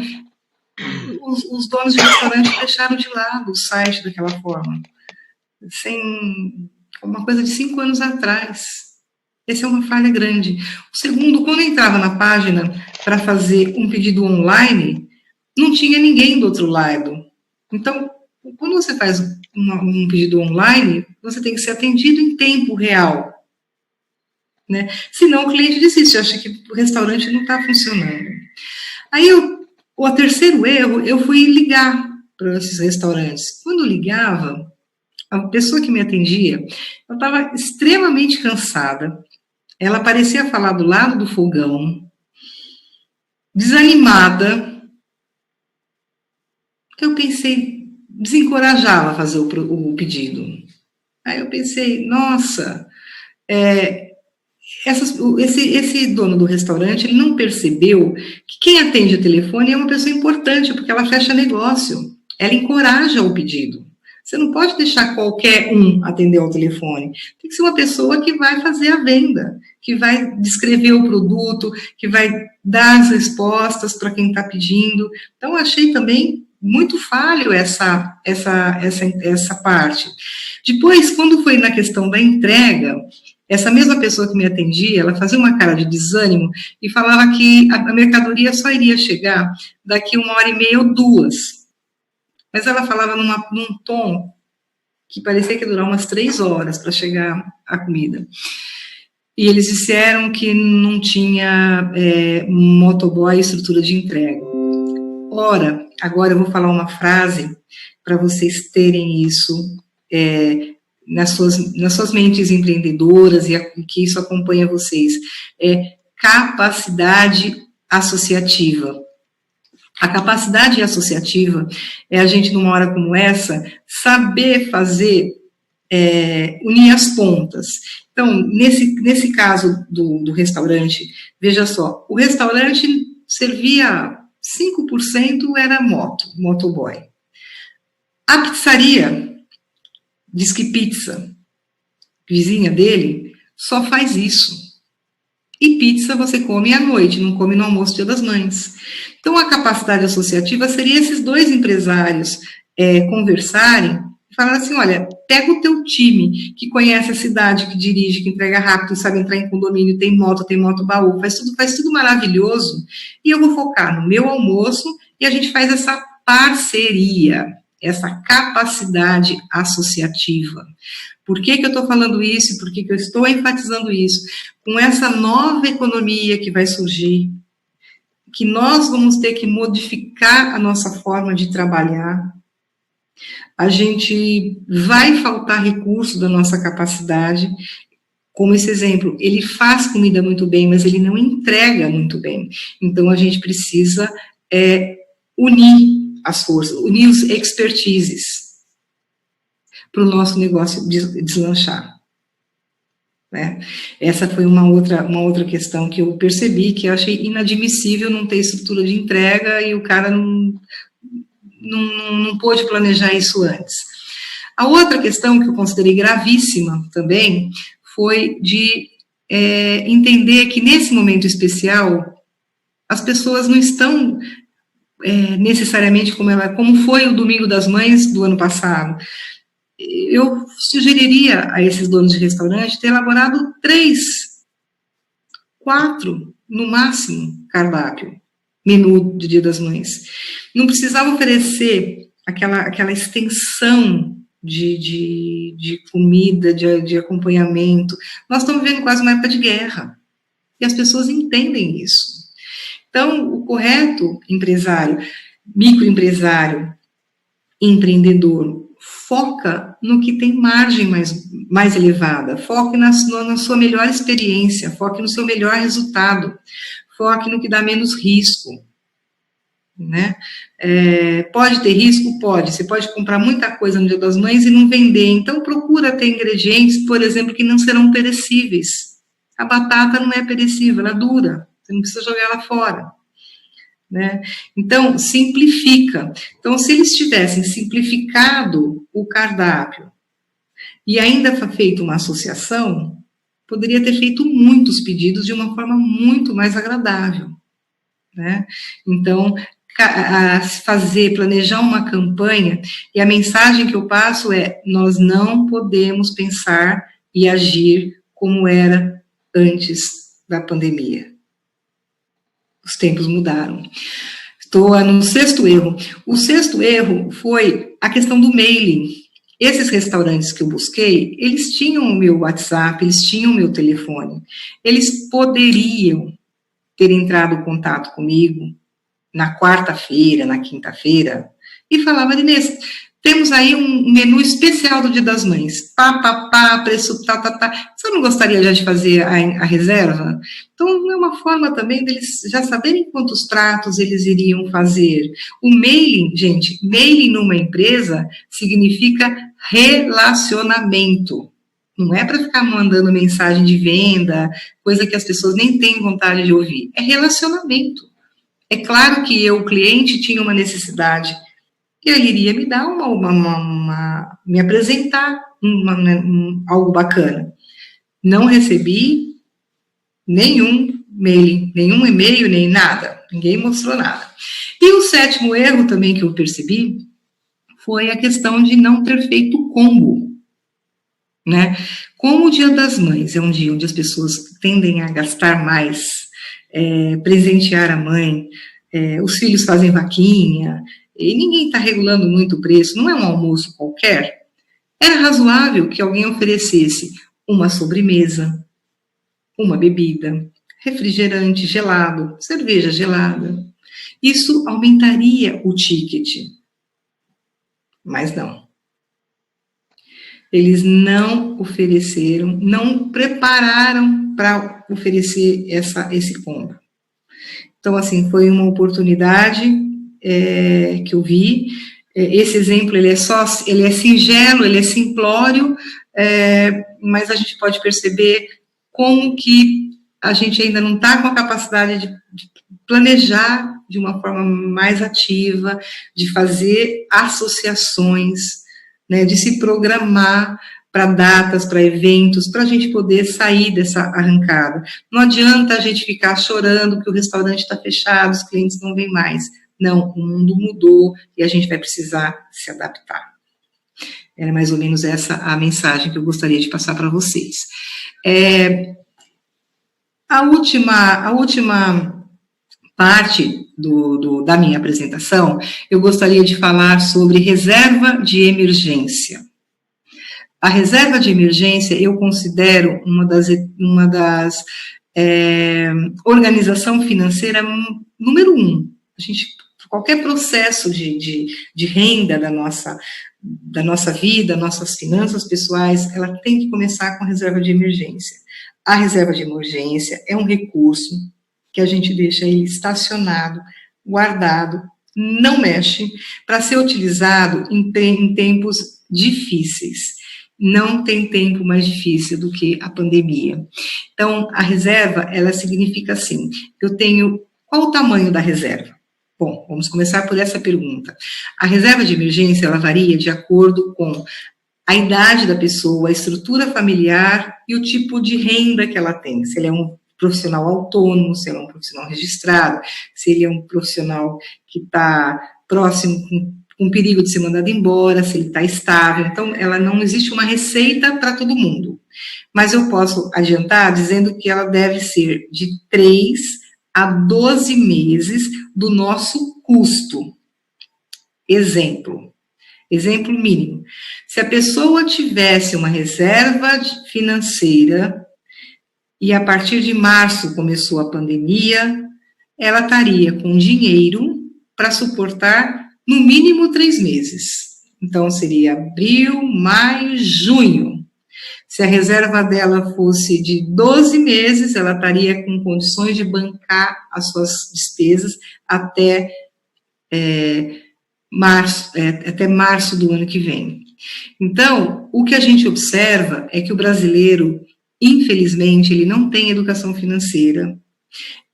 os donos de restaurante deixaram de lado o site daquela forma? Uma coisa de 5 anos atrás. Essa é uma falha grande. O segundo, quando eu entrava na página para fazer um pedido online, não tinha ninguém do outro lado. Então, quando você faz um pedido online, você tem que ser atendido em tempo real, né? Senão o cliente desiste, acha que o restaurante não está funcionando. Aí, o terceiro erro, eu fui ligar para esses restaurantes. Quando eu ligava, a pessoa que me atendia, eu estava extremamente cansada, ela parecia falar do lado do fogão, desanimada. Eu pensei, desencorajá-la a fazer o pedido. Aí eu pensei, nossa, esse dono do restaurante, ele não percebeu que quem atende o telefone é uma pessoa importante, porque ela fecha negócio, ela encoraja o pedido. Você não pode deixar qualquer um atender ao telefone. Tem que ser uma pessoa que vai fazer a venda, que vai descrever o produto, que vai dar as respostas para quem está pedindo. Então, eu achei também muito falho essa parte. Depois, quando foi na questão da entrega, essa mesma pessoa que me atendia, ela fazia uma cara de desânimo e falava que a mercadoria só iria chegar daqui 1h30 ou 2. Mas ela falava num tom que parecia que ia durar umas 3 horas para chegar a comida. E eles disseram que não tinha motoboy e estrutura de entrega. Ora, agora eu vou falar uma frase para vocês terem isso nas suas mentes empreendedoras e que isso acompanha vocês. Capacidade associativa. A capacidade associativa é a gente, numa hora como essa, saber fazer, unir as pontas. Então, nesse caso do restaurante, veja só, o restaurante servia 5% era motoboy. A pizzaria, diz que pizza, vizinha dele, só faz isso. E pizza você come à noite, não come no almoço Dia das Mães. Então, a capacidade associativa seria esses 2 empresários conversarem e falar assim, olha, pega o teu time, que conhece a cidade, que dirige, que entrega rápido, sabe entrar em condomínio, tem moto baú, faz tudo maravilhoso, e eu vou focar no meu almoço e a gente faz essa parceria, essa capacidade associativa. Por que eu estou falando isso? Por que eu estou enfatizando isso? Com essa nova economia que vai surgir, que nós vamos ter que modificar a nossa forma de trabalhar, a gente vai faltar recurso da nossa capacidade, como esse exemplo, ele faz comida muito bem, mas ele não entrega muito bem. Então, a gente precisa unir as forças, unir os expertises para o nosso negócio deslanchar. Né? Essa foi uma outra questão que eu percebi, que eu achei inadmissível não ter estrutura de entrega e o cara não pôde planejar isso antes. A outra questão que eu considerei gravíssima também foi de entender que nesse momento especial As pessoas não estão necessariamente como foi o Domingo das Mães do ano passado. Eu sugeriria a esses donos de restaurante ter elaborado 3, 4, no máximo, cardápio, menu de Dia das Mães. Não precisava oferecer aquela extensão de comida, de acompanhamento. Nós estamos vivendo quase uma época de guerra, e as pessoas entendem isso. Então, o correto empresário, microempresário, empreendedor, foca no que tem margem mais elevada, foque na sua melhor experiência, foque no seu melhor resultado, foque no que dá menos risco, né? Pode ter risco? Pode. Você pode comprar muita coisa no Dia das Mães e não vender, então procura ter ingredientes, por exemplo, que não serão perecíveis. A batata não é perecível, ela dura, você não precisa jogar ela fora, né? Então, simplifica. Então, se eles tivessem simplificado o cardápio e ainda feito uma associação, poderia ter feito muitos pedidos de uma forma muito mais agradável, né? Então, planejar uma campanha, e a mensagem que eu passo é: nós não podemos pensar e agir como era antes da pandemia. Os tempos mudaram. Estou no 6º erro. O 6º erro foi a questão do mailing. Esses restaurantes que eu busquei, eles tinham o meu WhatsApp, eles tinham o meu telefone. Eles poderiam ter entrado em contato comigo na quarta-feira, na quinta-feira, e falava: Inês, temos aí um menu especial do Dia das Mães. Preço, Você não gostaria já de fazer a reserva? Então, é uma forma também deles já saberem quantos pratos eles iriam fazer. O mailing, gente, mailing numa empresa significa relacionamento. Não é para ficar mandando mensagem de venda, coisa que as pessoas nem têm vontade de ouvir. É relacionamento. É claro que o cliente tinha uma necessidade, e ele iria me dar me apresentar algo bacana. Não recebi nenhum e-mail, nem nada. Ninguém mostrou nada. E o 7º erro também que eu percebi foi a questão de não ter feito combo, né? Como o Dia das Mães é um dia onde as pessoas tendem a gastar mais, presentear a mãe, os filhos fazem vaquinha, e ninguém está regulando muito o preço, não é um almoço qualquer, era razoável que alguém oferecesse uma sobremesa, uma bebida, refrigerante gelado, cerveja gelada. Isso aumentaria o ticket. Mas não. Eles não ofereceram, não prepararam para oferecer esse combo. Então, assim, foi uma oportunidade que eu vi. Esse exemplo, ele é singelo, ele é simplório, mas a gente pode perceber como que a gente ainda não está com a capacidade de planejar de uma forma mais ativa, de fazer associações, né, de se programar para datas, para eventos, para a gente poder sair dessa arrancada. Não adianta a gente ficar chorando que o restaurante está fechado, os clientes não vêm mais. Não, o mundo mudou e a gente vai precisar se adaptar. Era mais ou menos essa a mensagem que eu gostaria de passar para vocês. A última parte da minha apresentação, eu gostaria de falar sobre reserva de emergência. A reserva de emergência eu considero uma das organização financeira número 1. A gente, qualquer processo de renda da nossa vida, nossas finanças pessoais, ela tem que começar com a reserva de emergência. A reserva de emergência é um recurso que a gente deixa ele estacionado, guardado, não mexe, para ser utilizado em tempos difíceis. Não tem tempo mais difícil do que a pandemia. Então, a reserva, ela significa assim, qual o tamanho da reserva? Bom, vamos começar por essa pergunta. A reserva de emergência, ela varia de acordo com a idade da pessoa, a estrutura familiar e o tipo de renda que ela tem. Se ela é um profissional autônomo, se ele é um profissional registrado, se ele é um profissional que está próximo com perigo de ser mandado embora, se ele está estável. Então, ela não existe uma receita para todo mundo. Mas eu posso adiantar dizendo que ela deve ser de 3 a 12 meses do nosso custo. Exemplo mínimo. Se a pessoa tivesse uma reserva financeira e a partir de março começou a pandemia, ela estaria com dinheiro para suportar no mínimo 3 meses. Então, seria abril, maio, junho. Se a reserva dela fosse de 12 meses, ela estaria com condições de bancar as suas despesas até março do ano que vem. Então, o que a gente observa é que o brasileiro, infelizmente, ele não tem educação financeira,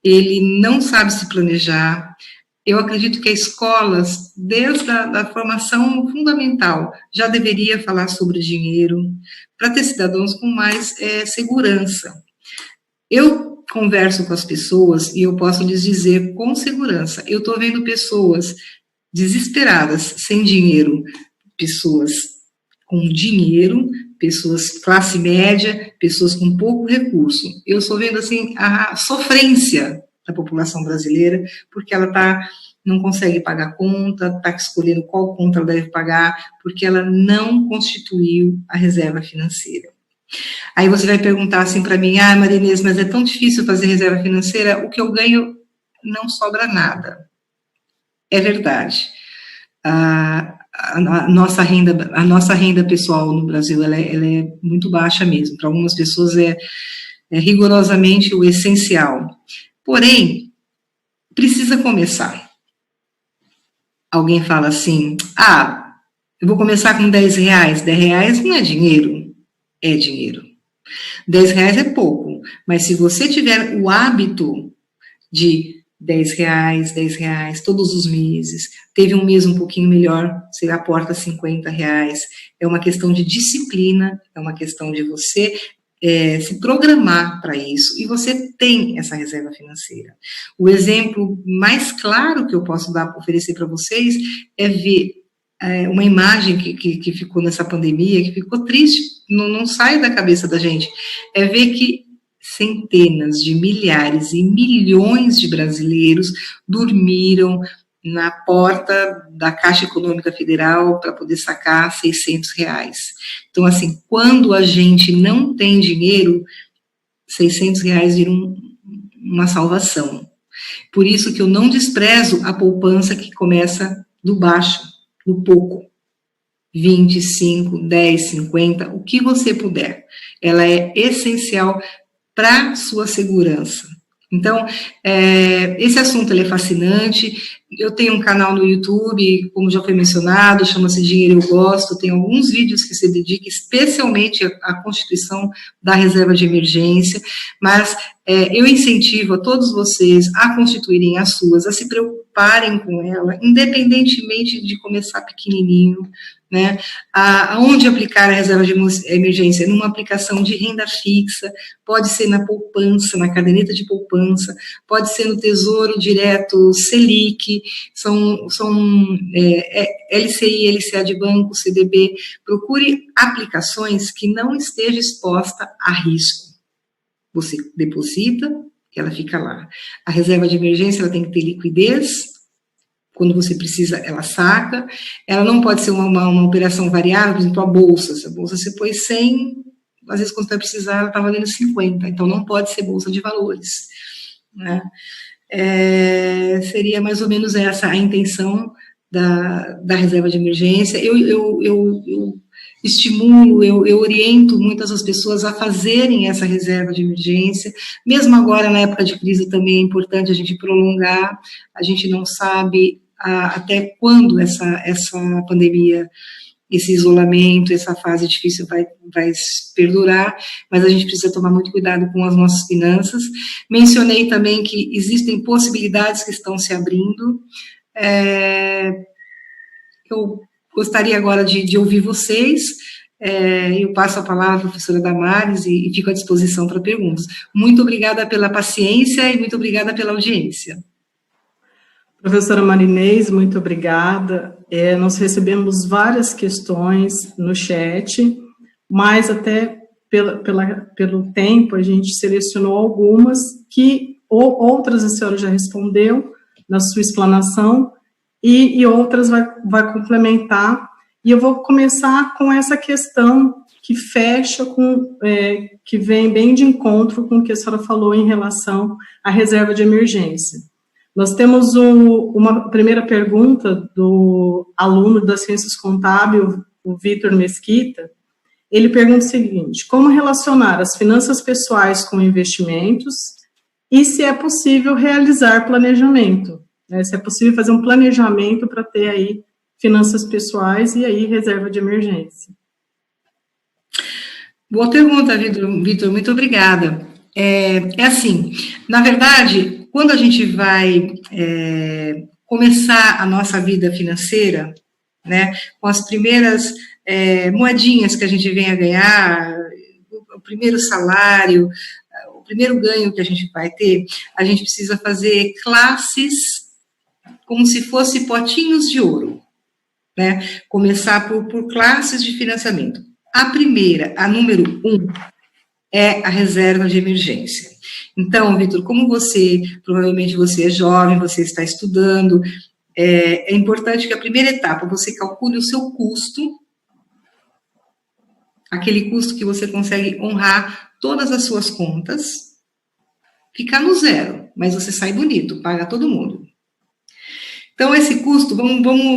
ele não sabe se planejar. Eu acredito que as escolas, desde a formação fundamental, já deveria falar sobre dinheiro, para ter cidadãos com mais segurança. Eu converso com as pessoas e eu posso lhes dizer com segurança, eu estou vendo pessoas desesperadas, sem dinheiro, pessoas com dinheiro, pessoas classe média, pessoas com pouco recurso. Eu estou vendo, assim, a sofrência da população brasileira, porque ela não consegue pagar conta, está escolhendo qual conta ela deve pagar, porque ela não constituiu a reserva financeira. Aí você vai perguntar assim para mim, Maria Inês, mas é tão difícil fazer reserva financeira, o que eu ganho não sobra nada. É verdade. A nossa renda pessoal no Brasil, ela é muito baixa mesmo. Para algumas pessoas é rigorosamente o essencial. Porém, precisa começar. Alguém fala assim, eu vou começar com R$10. R$10 não é dinheiro. É dinheiro. R$10 é pouco, mas se você tiver o hábito de R$10 todos os meses, teve um mês um pouquinho melhor, você aporta R$50, é uma questão de disciplina, é uma questão de você se programar para isso, e você tem essa reserva financeira. O exemplo mais claro que eu posso oferecer para vocês é ver uma imagem que ficou nessa pandemia, que ficou triste, não sai da cabeça da gente, é ver que centenas de milhares e milhões de brasileiros dormiram na porta da Caixa Econômica Federal para poder sacar R$600. Então, assim, quando a gente não tem dinheiro, R$600 viram uma salvação. Por isso que eu não desprezo a poupança que começa do baixo, do pouco. 25, 10, 50, o que você puder. Ela é essencial para sua segurança. Então, esse assunto ele é fascinante. Eu tenho um canal no YouTube, como já foi mencionado, chama-se Dinheiro Eu Gosto. Tem alguns vídeos que se dedicam especialmente à constituição da reserva de emergência, mas eu incentivo a todos vocês a constituírem as suas, a se preocuparem com ela, independentemente de começar pequenininho, né? Aonde aplicar a reserva de emergência? Numa aplicação de renda fixa, pode ser na poupança, na caderneta de poupança, pode ser no Tesouro Direto Selic, são LCI, LCA de banco, CDB. Procure aplicações que não esteja exposta a risco. Você deposita, ela fica lá. A reserva de emergência ela tem que ter liquidez. Quando você precisa, ela saca. Ela não pode ser uma operação variável, por exemplo, a bolsa. Se a bolsa você põe 100, às vezes quando você vai precisar, ela está valendo 50. Então, não pode ser bolsa de valores, né? Seria mais ou menos essa a intenção da reserva de emergência. Eu estimulo, eu oriento muitas das pessoas a fazerem essa reserva de emergência. Mesmo agora, na época de crise, também é importante a gente prolongar. A gente não sabe até quando essa pandemia, esse isolamento, essa fase difícil vai perdurar, mas a gente precisa tomar muito cuidado com as nossas finanças. Mencionei também que existem possibilidades que estão se abrindo. Eu gostaria agora de ouvir vocês. eu passo a palavra à professora Damares e fico à disposição para perguntas. Muito obrigada pela paciência e muito obrigada pela audiência. Professora Marinês, muito obrigada. Nós recebemos várias questões no chat, mas até pelo tempo a gente selecionou algumas que outras a senhora já respondeu na sua explanação e outras vai complementar. E eu vou começar com essa questão que fecha que vem bem de encontro com o que a senhora falou em relação à reserva de emergência. Nós temos uma primeira pergunta do aluno das Ciências Contábeis, o Vitor Mesquita. Ele pergunta o seguinte: como relacionar as finanças pessoais com investimentos e se é possível realizar planejamento, né? Se é possível fazer um planejamento para ter aí finanças pessoais e aí reserva de emergência. Boa pergunta, Vitor, muito obrigada. Assim, na verdade, quando a gente vai começar a nossa vida financeira, né, com as primeiras moedinhas que a gente vem a ganhar, o primeiro salário, o primeiro ganho que a gente vai ter, a gente precisa fazer classes como se fossem potinhos de ouro, né? Começar por classes de financiamento. A primeira, a número 1, é a reserva de emergência. Então, Vitor, como provavelmente você é jovem, você está estudando, é importante que a primeira etapa você calcule o seu custo, aquele custo que você consegue honrar todas as suas contas, ficar no zero, mas você sai bonito, paga todo mundo. Então, esse custo,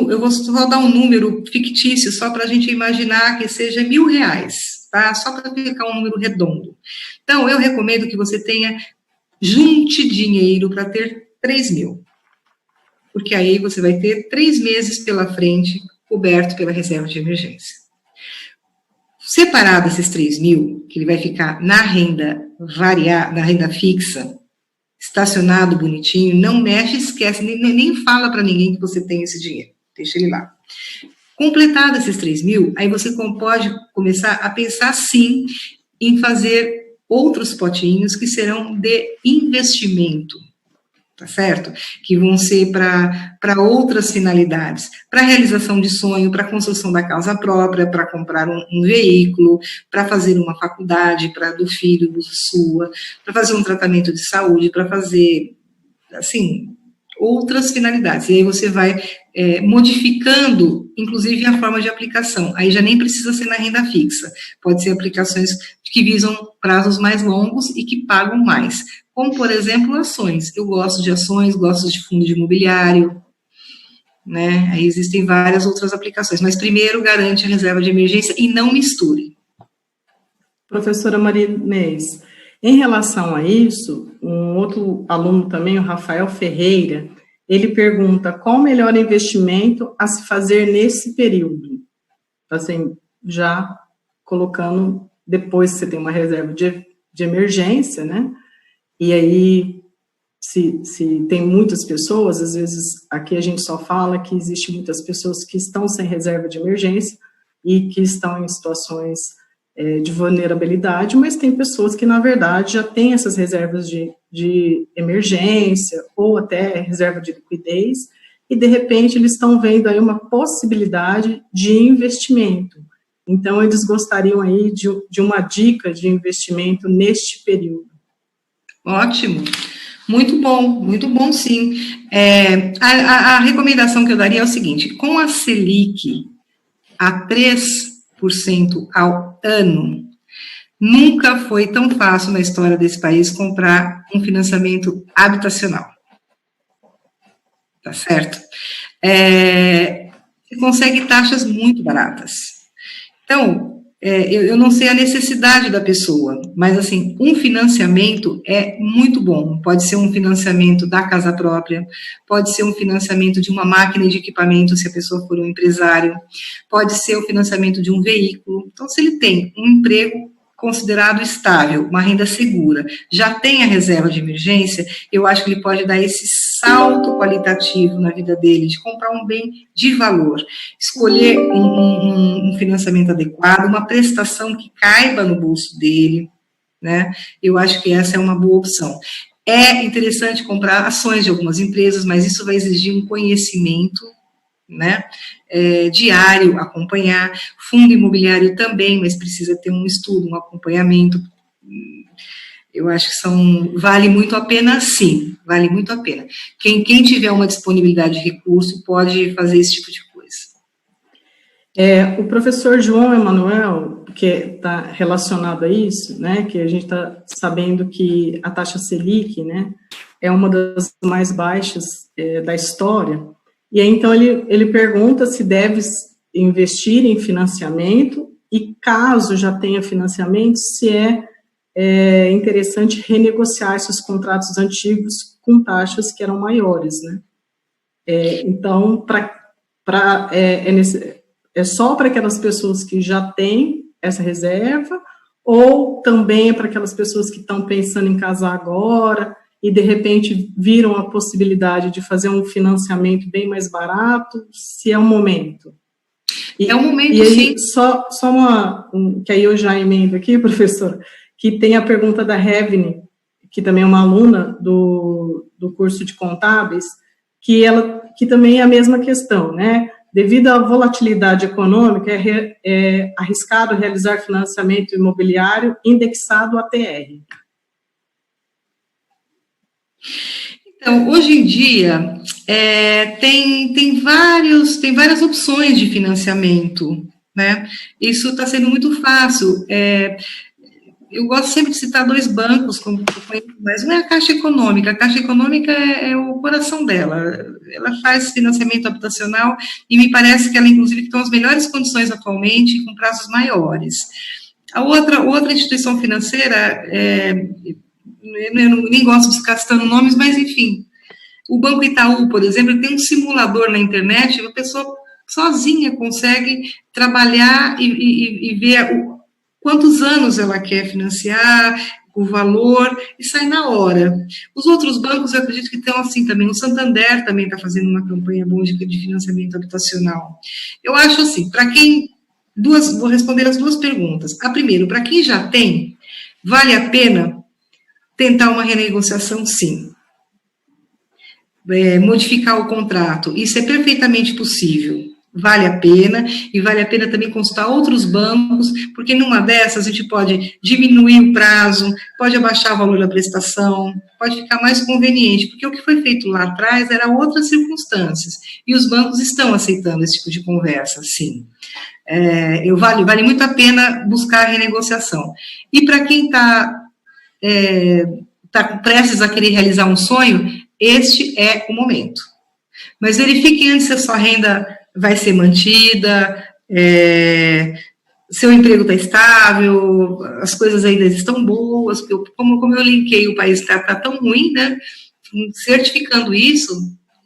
eu vou só dar um número fictício, só para a gente imaginar que seja R$1.000, tá? Só para ficar um número redondo. Então, eu recomendo que você junte dinheiro para ter 3.000. Porque aí você vai ter 3 meses pela frente, coberto pela reserva de emergência. Separado esses 3.000, que ele vai ficar na renda fixa, estacionado bonitinho, não mexe, esquece, nem fala para ninguém que você tem esse dinheiro, deixa ele lá. Completado esses 3.000, aí você pode começar a pensar, sim, em fazer outros potinhos que serão de investimento, tá certo? Que vão ser para outras finalidades, para realização de sonho, para construção da casa própria, para comprar um veículo, para fazer uma faculdade do filho, sua, para fazer um tratamento de saúde, para fazer, assim, outras finalidades. E aí você vai modificando, inclusive, a forma de aplicação. Aí já nem precisa ser na renda fixa. Pode ser aplicações que visam prazos mais longos e que pagam mais. Como, por exemplo, ações. Eu gosto de ações, gosto de fundo de imobiliário, né? Aí existem várias outras aplicações. Mas primeiro garante a reserva de emergência e não misture. Professora Marinês, em relação a isso, um outro aluno também, o Rafael Ferreira, ele pergunta qual o melhor investimento a se fazer nesse período? Assim, já colocando, depois que você tem uma reserva de emergência, né? E aí, se tem muitas pessoas, às vezes aqui a gente só fala que existe muitas pessoas que estão sem reserva de emergência e que estão em situações de vulnerabilidade, mas tem pessoas que, na verdade, já têm essas reservas de emergência ou até reserva de liquidez e, de repente, eles estão vendo aí uma possibilidade de investimento. Então, eles gostariam aí de uma dica de investimento neste período. Ótimo. Muito bom sim. A recomendação que eu daria é o seguinte: com a Selic a 3% ao ano, nunca foi tão fácil na história desse país comprar um financiamento habitacional. Tá certo? Você consegue taxas muito baratas. Então, eu não sei a necessidade da pessoa, mas, assim, um financiamento é muito bom. Pode ser um financiamento da casa própria, pode ser um financiamento de uma máquina de equipamento, se a pessoa for um empresário, pode ser o financiamento de um veículo. Então, se ele tem um emprego, considerado estável, uma renda segura, já tem a reserva de emergência, eu acho que ele pode dar esse salto qualitativo na vida dele, de comprar um bem de valor, escolher um financiamento adequado, uma prestação que caiba no bolso dele, né? Eu acho que essa é uma boa opção. É interessante comprar ações de algumas empresas, mas isso vai exigir um conhecimento, né, diário, acompanhar, fundo imobiliário também, mas precisa ter um estudo, um acompanhamento. Eu acho que vale muito a pena, sim, vale muito a pena. Quem tiver uma disponibilidade de recurso pode fazer esse tipo de coisa. O professor João Emanuel, que está relacionado a isso, né, que a gente está sabendo que a taxa Selic, né, é uma das mais baixas da história. E aí, então, ele pergunta se deve investir em financiamento e, caso já tenha financiamento, se é interessante renegociar esses contratos antigos com taxas que eram maiores, né? Então, é só para aquelas pessoas que já têm essa reserva ou também é para aquelas pessoas que estão pensando em casar agora e, de repente, viram a possibilidade de fazer um financiamento bem mais barato, se é o momento? É o momento, e aí, sim. Só que aí eu já emendo aqui, professora, que tem a pergunta da Revne, que também é uma aluna do curso de contábeis, que também é a mesma questão, né? Devido à volatilidade econômica, é arriscado realizar financiamento imobiliário indexado a TR. Então, hoje em dia, tem várias opções de financiamento, né? Isso está sendo muito fácil. Eu gosto sempre de citar dois bancos, mas não é a Caixa Econômica. A Caixa Econômica é o coração dela. Ela faz financiamento habitacional e me parece que ela, inclusive, tem as melhores condições atualmente, com prazos maiores. A outra instituição financeira, eu nem gosto de ficar citando nomes, mas, enfim, o Banco Itaú, por exemplo, tem um simulador na internet, a pessoa sozinha consegue trabalhar e ver quantos anos ela quer financiar, o valor, e sai na hora. Os outros bancos, eu acredito que estão assim também. O Santander também está fazendo uma campanha boa de financiamento habitacional. Eu acho assim, vou responder as duas perguntas. A primeira, para quem já tem, vale a pena tentar uma renegociação, sim. Modificar o contrato, isso é perfeitamente possível. Vale a pena, e vale a pena também consultar outros bancos, porque numa dessas a gente pode diminuir o prazo, pode abaixar o valor da prestação, pode ficar mais conveniente, porque o que foi feito lá atrás era outras circunstâncias, e os bancos estão aceitando esse tipo de conversa, sim. Vale muito a pena buscar a renegociação. E para quem está prestes a querer realizar um sonho, este é o momento. Mas verifique antes se a sua renda vai ser mantida, seu emprego está estável, as coisas ainda estão boas, como eu linkei, o país está tão ruim, né? Certificando isso,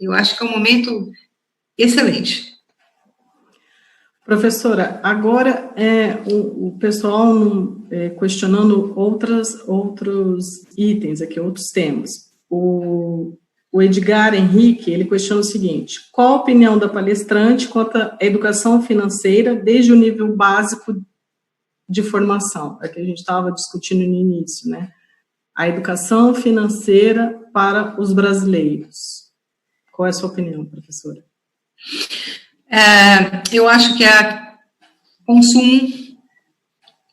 eu acho que é um momento excelente. Professora, agora o pessoal questionando outros itens aqui, outros temas. O Edgar Henrique, ele questiona o seguinte: qual a opinião da palestrante quanto à educação financeira desde o nível básico de formação? É que a gente estava discutindo no início, né? A educação financeira para os brasileiros. Qual é a sua opinião, professora? Eu acho que a consumo,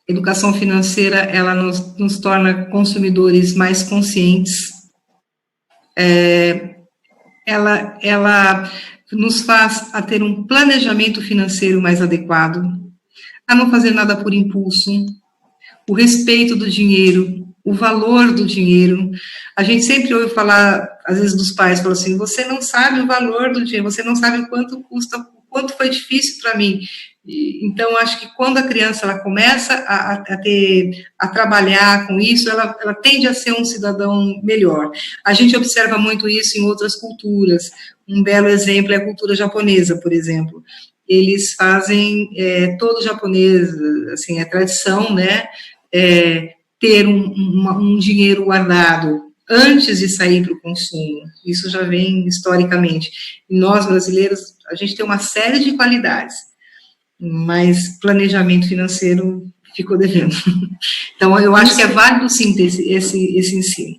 educação financeira, ela nos torna consumidores mais conscientes. Ela nos faz a ter um planejamento financeiro mais adequado, a não fazer nada por impulso, o respeito do dinheiro, o valor do dinheiro. A gente sempre ouve falar, às vezes, dos pais, falam assim: você não sabe o valor do dinheiro, você não sabe o quanto custa, o quanto foi difícil para mim. Então, acho que quando a criança ela começa a trabalhar com isso, ela tende a ser um cidadão melhor. A gente observa muito isso em outras culturas. Um belo exemplo é a cultura japonesa, por exemplo. Eles fazem, todo japonês, assim, é tradição, né? ter um dinheiro guardado antes de sair para o consumo. Isso já vem historicamente. E nós, brasileiros, a gente tem uma série de qualidades, mas planejamento financeiro ficou devendo. Então, eu acho que é válido, sim, ter esse ensino.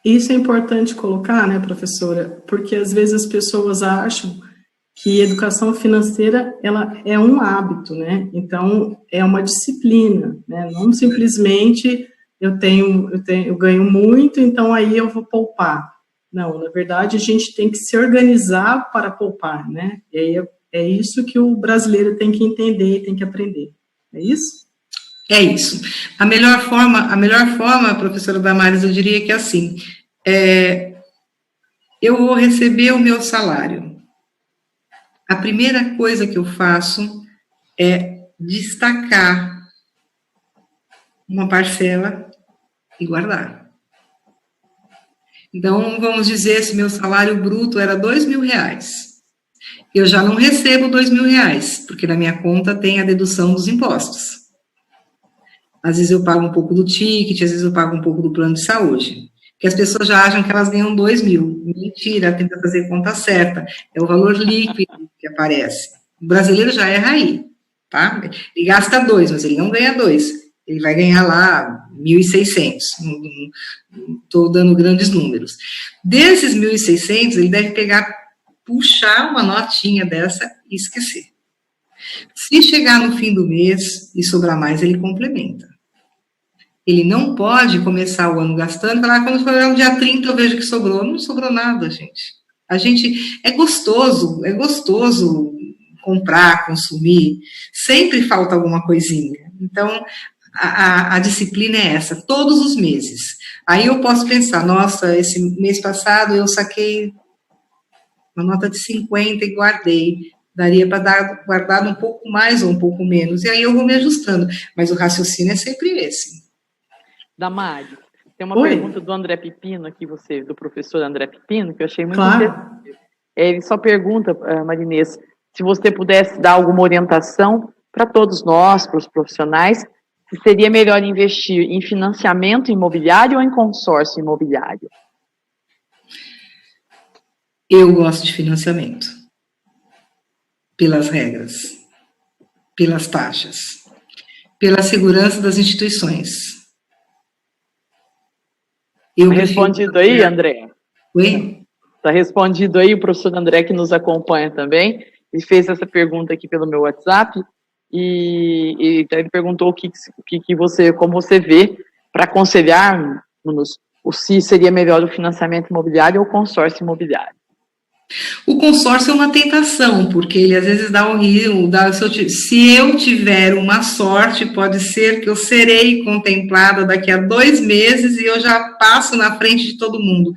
Isso é importante colocar, né, professora? Porque, às vezes, as pessoas acham que educação financeira, ela é um hábito, né? Então, é uma disciplina, né? Não simplesmente eu ganho muito, então aí eu vou poupar. Não, na verdade, a gente tem que se organizar para poupar, né? E aí é isso que o brasileiro tem que entender e tem que aprender. É isso? É isso. A melhor forma, professora Damares, eu diria que é assim, eu vou receber o meu salário. A primeira coisa que eu faço é destacar uma parcela e guardar. Então, vamos dizer, se meu salário bruto era R$2.000, eu já não recebo R$2.000, porque na minha conta tem a dedução dos impostos. Às vezes eu pago um pouco do ticket, às vezes eu pago um pouco do plano de saúde. Porque as pessoas já acham que elas ganham 2.000. Mentira, tenta fazer conta certa. É o valor líquido que aparece. O brasileiro já erra aí, tá? Ele gasta 2, mas ele não ganha 2. Ele vai ganhar lá 1.600. Não estou dando grandes números. Desses 1.600, ele deve puxar uma notinha dessa e esquecer. Se chegar no fim do mês e sobrar mais, ele complementa. Ele não pode começar o ano gastando, falar, quando for no dia 30 eu vejo que sobrou. Não sobrou nada, gente. É gostoso comprar, consumir, sempre falta alguma coisinha. Então, a disciplina é essa, todos os meses. Aí eu posso pensar, nossa, esse mês passado eu saquei uma nota de 50 e guardei. Daria para dar guardado um pouco mais ou um pouco menos, e aí eu vou me ajustando. Mas o raciocínio é sempre esse. Damares, tem uma pergunta do André Pipino aqui, do professor André Pipino, que eu achei muito interessante. Ele só pergunta, Marinês, se você pudesse dar alguma orientação para todos nós, para os profissionais, se seria melhor investir em financiamento imobiliário ou em consórcio imobiliário? Eu gosto de financiamento. Pelas regras, pelas taxas, pela segurança das instituições. Está respondido aí, André? Oi? Está respondido aí, o professor André, que nos acompanha também, ele fez essa pergunta aqui pelo meu WhatsApp, e ele perguntou como você vê para aconselhar-nos se seria melhor o financiamento imobiliário ou o consórcio imobiliário. O consórcio é uma tentação, porque ele às vezes dá um rio, se eu tiver uma sorte, pode ser que eu serei contemplada daqui a 2 meses e eu já passo na frente de todo mundo.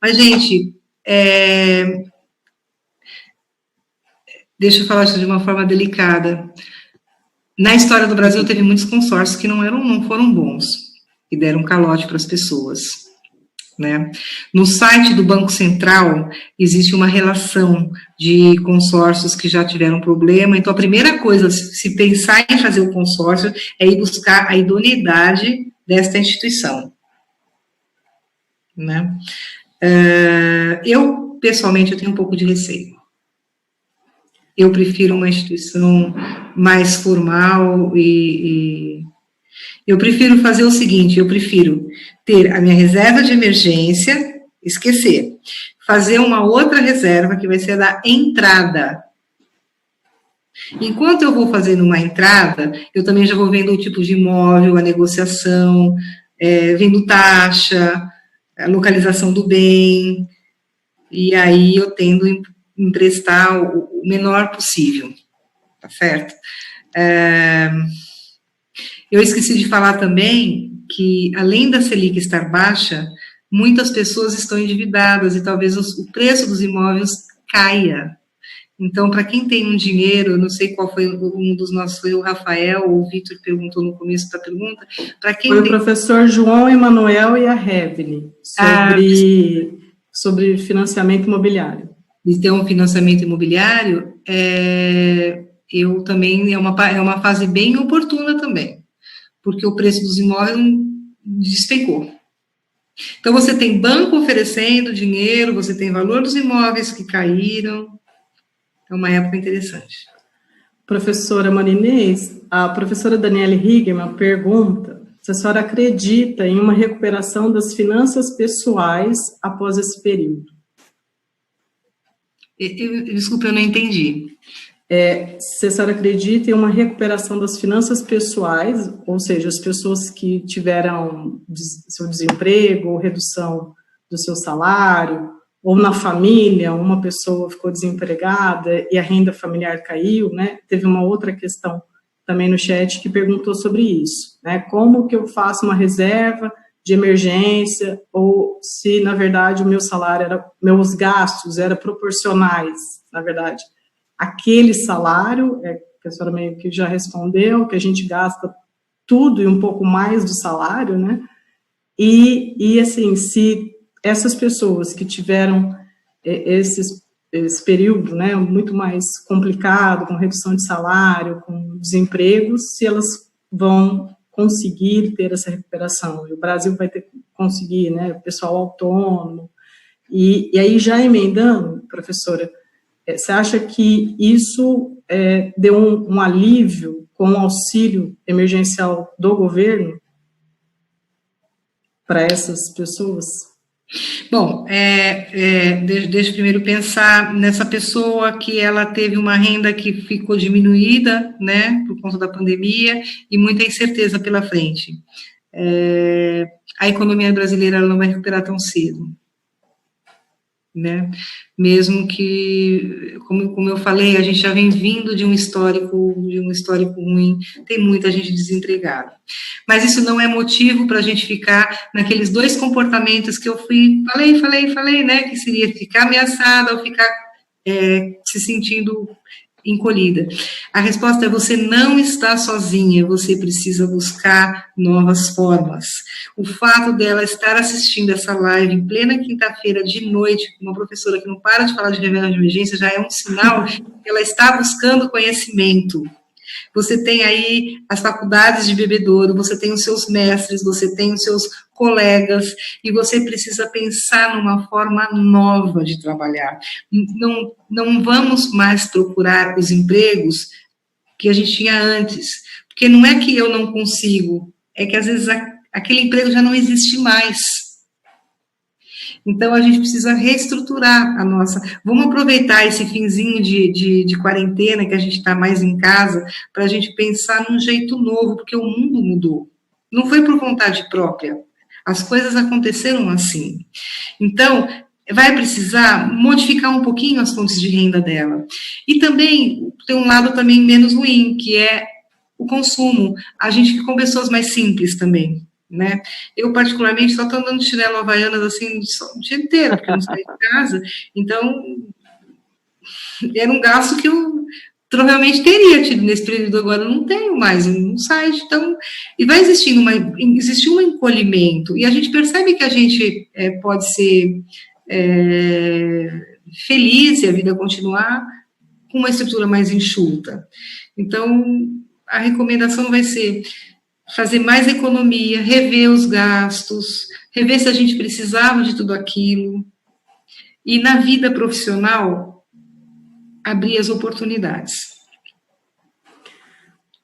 Mas, gente, deixa eu falar isso de uma forma delicada. Na história do Brasil teve muitos consórcios que não foram bons e deram calote para as pessoas. Né? No site do Banco Central existe uma relação de consórcios que já tiveram problema, então a primeira coisa, se pensar em fazer o consórcio, é ir buscar a idoneidade desta instituição. Né? Eu, pessoalmente, eu tenho um pouco de receio. Eu prefiro uma instituição mais formal e eu prefiro fazer o seguinte, eu prefiro ter a minha reserva de emergência, esquecer, fazer uma outra reserva que vai ser da entrada. Enquanto eu vou fazendo uma entrada, eu também já vou vendo o tipo de imóvel, a negociação, vendo taxa, a localização do bem, e aí eu tendo a emprestar o menor possível, tá certo? Eu esqueci de falar também que, além da Selic estar baixa, muitas pessoas estão endividadas e talvez o preço dos imóveis caia. Então, para quem tem um dinheiro, eu não sei qual foi um dos nossos, foi o Rafael ou o Vitor que perguntou no começo da pergunta. Foi o professor João Emanuel e a Revely, sobre financiamento imobiliário. Então, financiamento imobiliário, eu também, é uma fase bem oportuna também. porque o preço dos imóveis despencou. Então, você tem banco oferecendo dinheiro, você tem valor dos imóveis que caíram. É uma época interessante. Professora Marinês, a professora Daniele Higman pergunta se a senhora acredita em uma recuperação das finanças pessoais após esse período. Desculpa, eu não entendi. Se a senhora acredita em uma recuperação das finanças pessoais, ou seja, as pessoas que tiveram seu desemprego ou redução do seu salário, ou na família, uma pessoa ficou desempregada e a renda familiar caiu, né? Teve uma outra questão também no chat que perguntou sobre isso, né? Como que eu faço uma reserva de emergência, ou se, na verdade, o meu salário meus gastos eram proporcionais, na verdade, aquele salário, a professora meio que já respondeu, que a gente gasta tudo e um pouco mais do salário, né? E assim, se essas pessoas que tiveram esse período, né, muito mais complicado, com redução de salário, com desemprego, se elas vão conseguir ter essa recuperação. E o Brasil vai ter que conseguir, né, o pessoal autônomo. E aí, já emendando, professora, você acha que isso deu um alívio com o auxílio emergencial do governo para essas pessoas? Bom, deixa eu primeiro pensar nessa pessoa que ela teve uma renda que ficou diminuída, né, por conta da pandemia, e muita incerteza pela frente. A economia brasileira ela não vai recuperar tão cedo, né? Mesmo que, como eu falei, a gente já vem vindo de um histórico ruim, tem muita gente desempregada. Mas isso não é motivo para a gente ficar naqueles dois comportamentos que eu falei, né? Que seria ficar ameaçada ou ficar se sentindo encolhida. A resposta é: você não está sozinha, você precisa buscar novas formas. O fato dela estar assistindo essa live em plena quinta-feira de noite, com uma professora que não para de falar de reunião de emergência, já é um sinal que ela está buscando conhecimento. Você tem aí as faculdades de bebedouro, você tem os seus mestres, você tem os seus colegas, e você precisa pensar numa forma nova de trabalhar. Não vamos mais procurar os empregos que a gente tinha antes, porque não é que eu não consigo, é que às vezes aquele emprego já não existe mais. Então, a gente precisa reestruturar a nossa... Vamos aproveitar esse finzinho de quarentena, que a gente está mais em casa, para a gente pensar num jeito novo, porque o mundo mudou. Não foi por vontade própria. As coisas aconteceram assim. Então, vai precisar modificar um pouquinho as fontes de renda dela. E também, tem um lado também menos ruim, que é o consumo. A gente com pessoas mais simples também, né? Eu, particularmente, só estou andando de chinelo havaianas assim o dia inteiro, porque eu não saio de casa. Então, era um gasto que eu provavelmente teria tido nesse período. Agora eu não tenho mais, eu não saio. Então, e vai existir um encolhimento, e a gente percebe que a gente pode ser feliz e a vida continuar com uma estrutura mais enxuta. Então, a recomendação vai ser fazer mais economia, rever os gastos, rever se a gente precisava de tudo aquilo, e na vida profissional, abrir as oportunidades.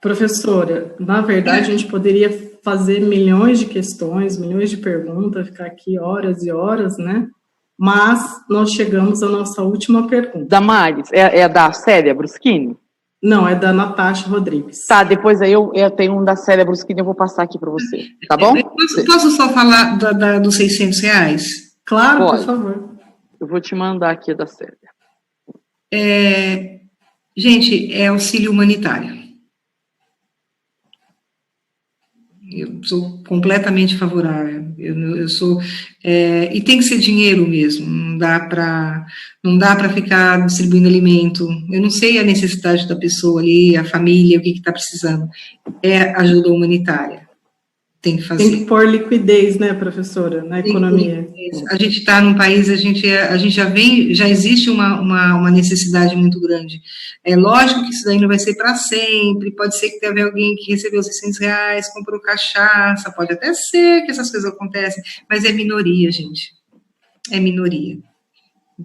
Professora, na verdade, a gente poderia fazer milhões de questões, milhões de perguntas, ficar aqui horas e horas, né? Mas nós chegamos à nossa última pergunta. Damares, é da Célia Bruschini? Não, é da Natasha Rodrigues. Tá, depois aí eu tenho um da Célia Bruschini, eu vou passar aqui para você, tá bom? Posso só falar dos R$600? Claro, Pode. Por favor. Eu vou te mandar aqui a da Célia. Gente, é auxílio humanitário. Eu sou completamente favorável. Eu sou... e tem que ser dinheiro mesmo. Não dá para ficar distribuindo alimento. Eu não sei a necessidade da pessoa ali, a família, o que está precisando. É ajuda humanitária. tem que fazer. Tem que pôr liquidez, né, professora, na economia. A gente está num país, a gente já existe uma necessidade muito grande. É lógico que isso daí não vai ser para sempre, pode ser que tenha alguém que recebeu R$600, comprou cachaça, pode até ser que essas coisas acontecem, mas é minoria, gente. É minoria,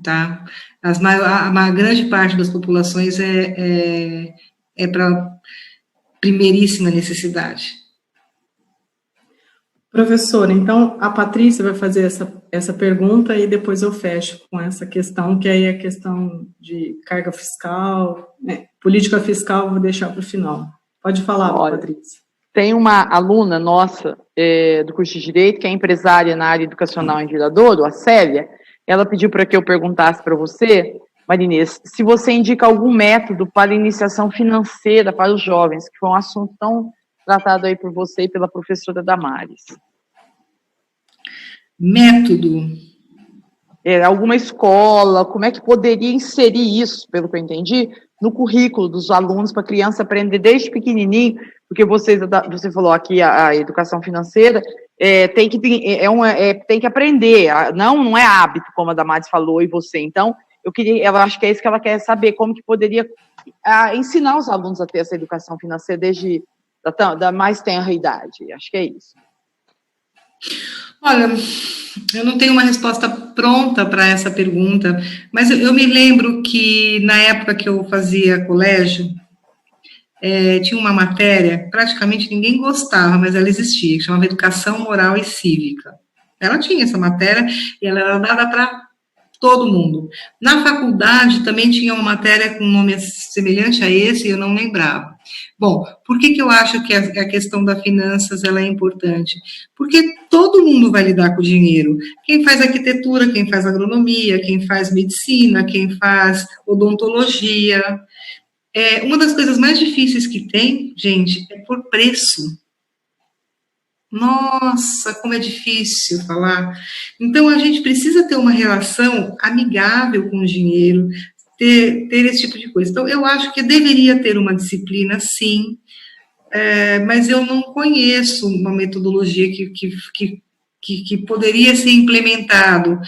tá? A grande parte das populações é para primeiríssima necessidade. Professora, então a Patrícia vai fazer essa pergunta e depois eu fecho com essa questão, que aí é a questão de carga fiscal, né? Política fiscal, vou deixar para o final. Pode falar, Patrícia. Tem uma aluna nossa do curso de Direito, que é empresária na área educacional em Viradouro, a Célia. Ela pediu para que eu perguntasse para você, Marinês, se você indica algum método para iniciação financeira para os jovens, que foi um assunto tão tratado aí por você e pela professora Damares. Método? Alguma escola, como é que poderia inserir isso, pelo que eu entendi, no currículo dos alunos, para a criança aprender desde pequenininho, porque você falou aqui a educação financeira, tem que aprender, não é hábito, como a Damares falou, e você. Então, eu acho que é isso que ela quer saber, como que poderia ensinar os alunos a ter essa educação financeira desde da mais tenra idade. Acho que é isso. Olha, eu não tenho uma resposta pronta para essa pergunta, mas eu me lembro que na época que eu fazia colégio, tinha uma matéria, praticamente ninguém gostava, mas ela existia, que chamava Educação Moral e Cívica. Ela tinha essa matéria e ela era dada para todo mundo. Na faculdade também tinha uma matéria com um nome semelhante a esse, e eu não lembrava. Bom, por que eu acho que a questão das finanças ela é importante? Porque todo mundo vai lidar com dinheiro. Quem faz arquitetura, quem faz agronomia, quem faz medicina, quem faz odontologia. Uma das coisas mais difíceis que tem, gente, é por preço. Nossa, como é difícil falar. Então, a gente precisa ter uma relação amigável com o dinheiro, ter esse tipo de coisa. Então, eu acho que deveria ter uma disciplina, sim, mas eu não conheço uma metodologia que poderia ser implementado.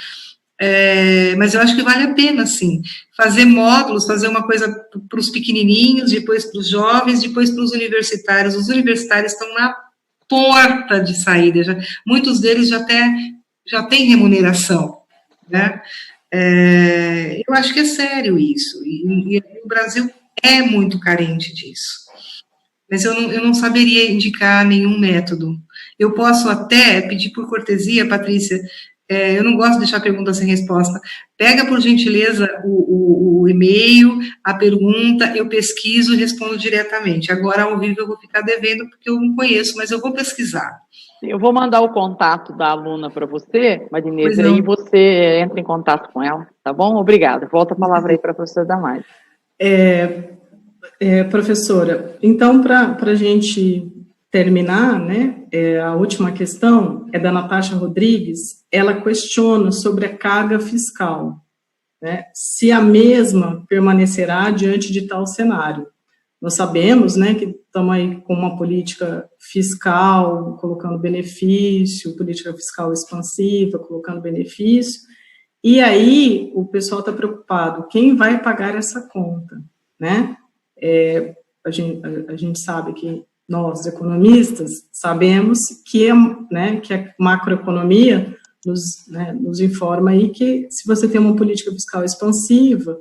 Mas eu acho que vale a pena, sim, fazer módulos, fazer uma coisa para os pequenininhos, depois para os jovens, depois para os universitários. Os universitários estão na porta de saída, muitos deles já têm remuneração, né? Eu acho que é sério isso, e o Brasil é muito carente disso, mas eu não saberia indicar nenhum método. Eu posso até pedir por cortesia, Patrícia, eu não gosto de deixar pergunta sem resposta. Pega, por gentileza, o e-mail, a pergunta, eu pesquiso e respondo diretamente. Agora, ao vivo, eu vou ficar devendo, porque eu não conheço, mas eu vou pesquisar. Eu vou mandar o contato da aluna para você, Marinês, e aí você entra em contato com ela, tá bom? Obrigada. Volta a palavra aí para a professora Damares. Professora, então, para a gente terminar, né, a última questão é da Natasha Rodrigues. Ela questiona sobre a carga fiscal, né, se a mesma permanecerá diante de tal cenário. Nós sabemos, né, que estamos aí com uma política fiscal colocando benefício, política fiscal expansiva colocando benefício, e aí o pessoal está preocupado, quem vai pagar essa conta, né? A gente sabe que nós, economistas, sabemos que a macroeconomia nos informa aí que se você tem uma política fiscal expansiva,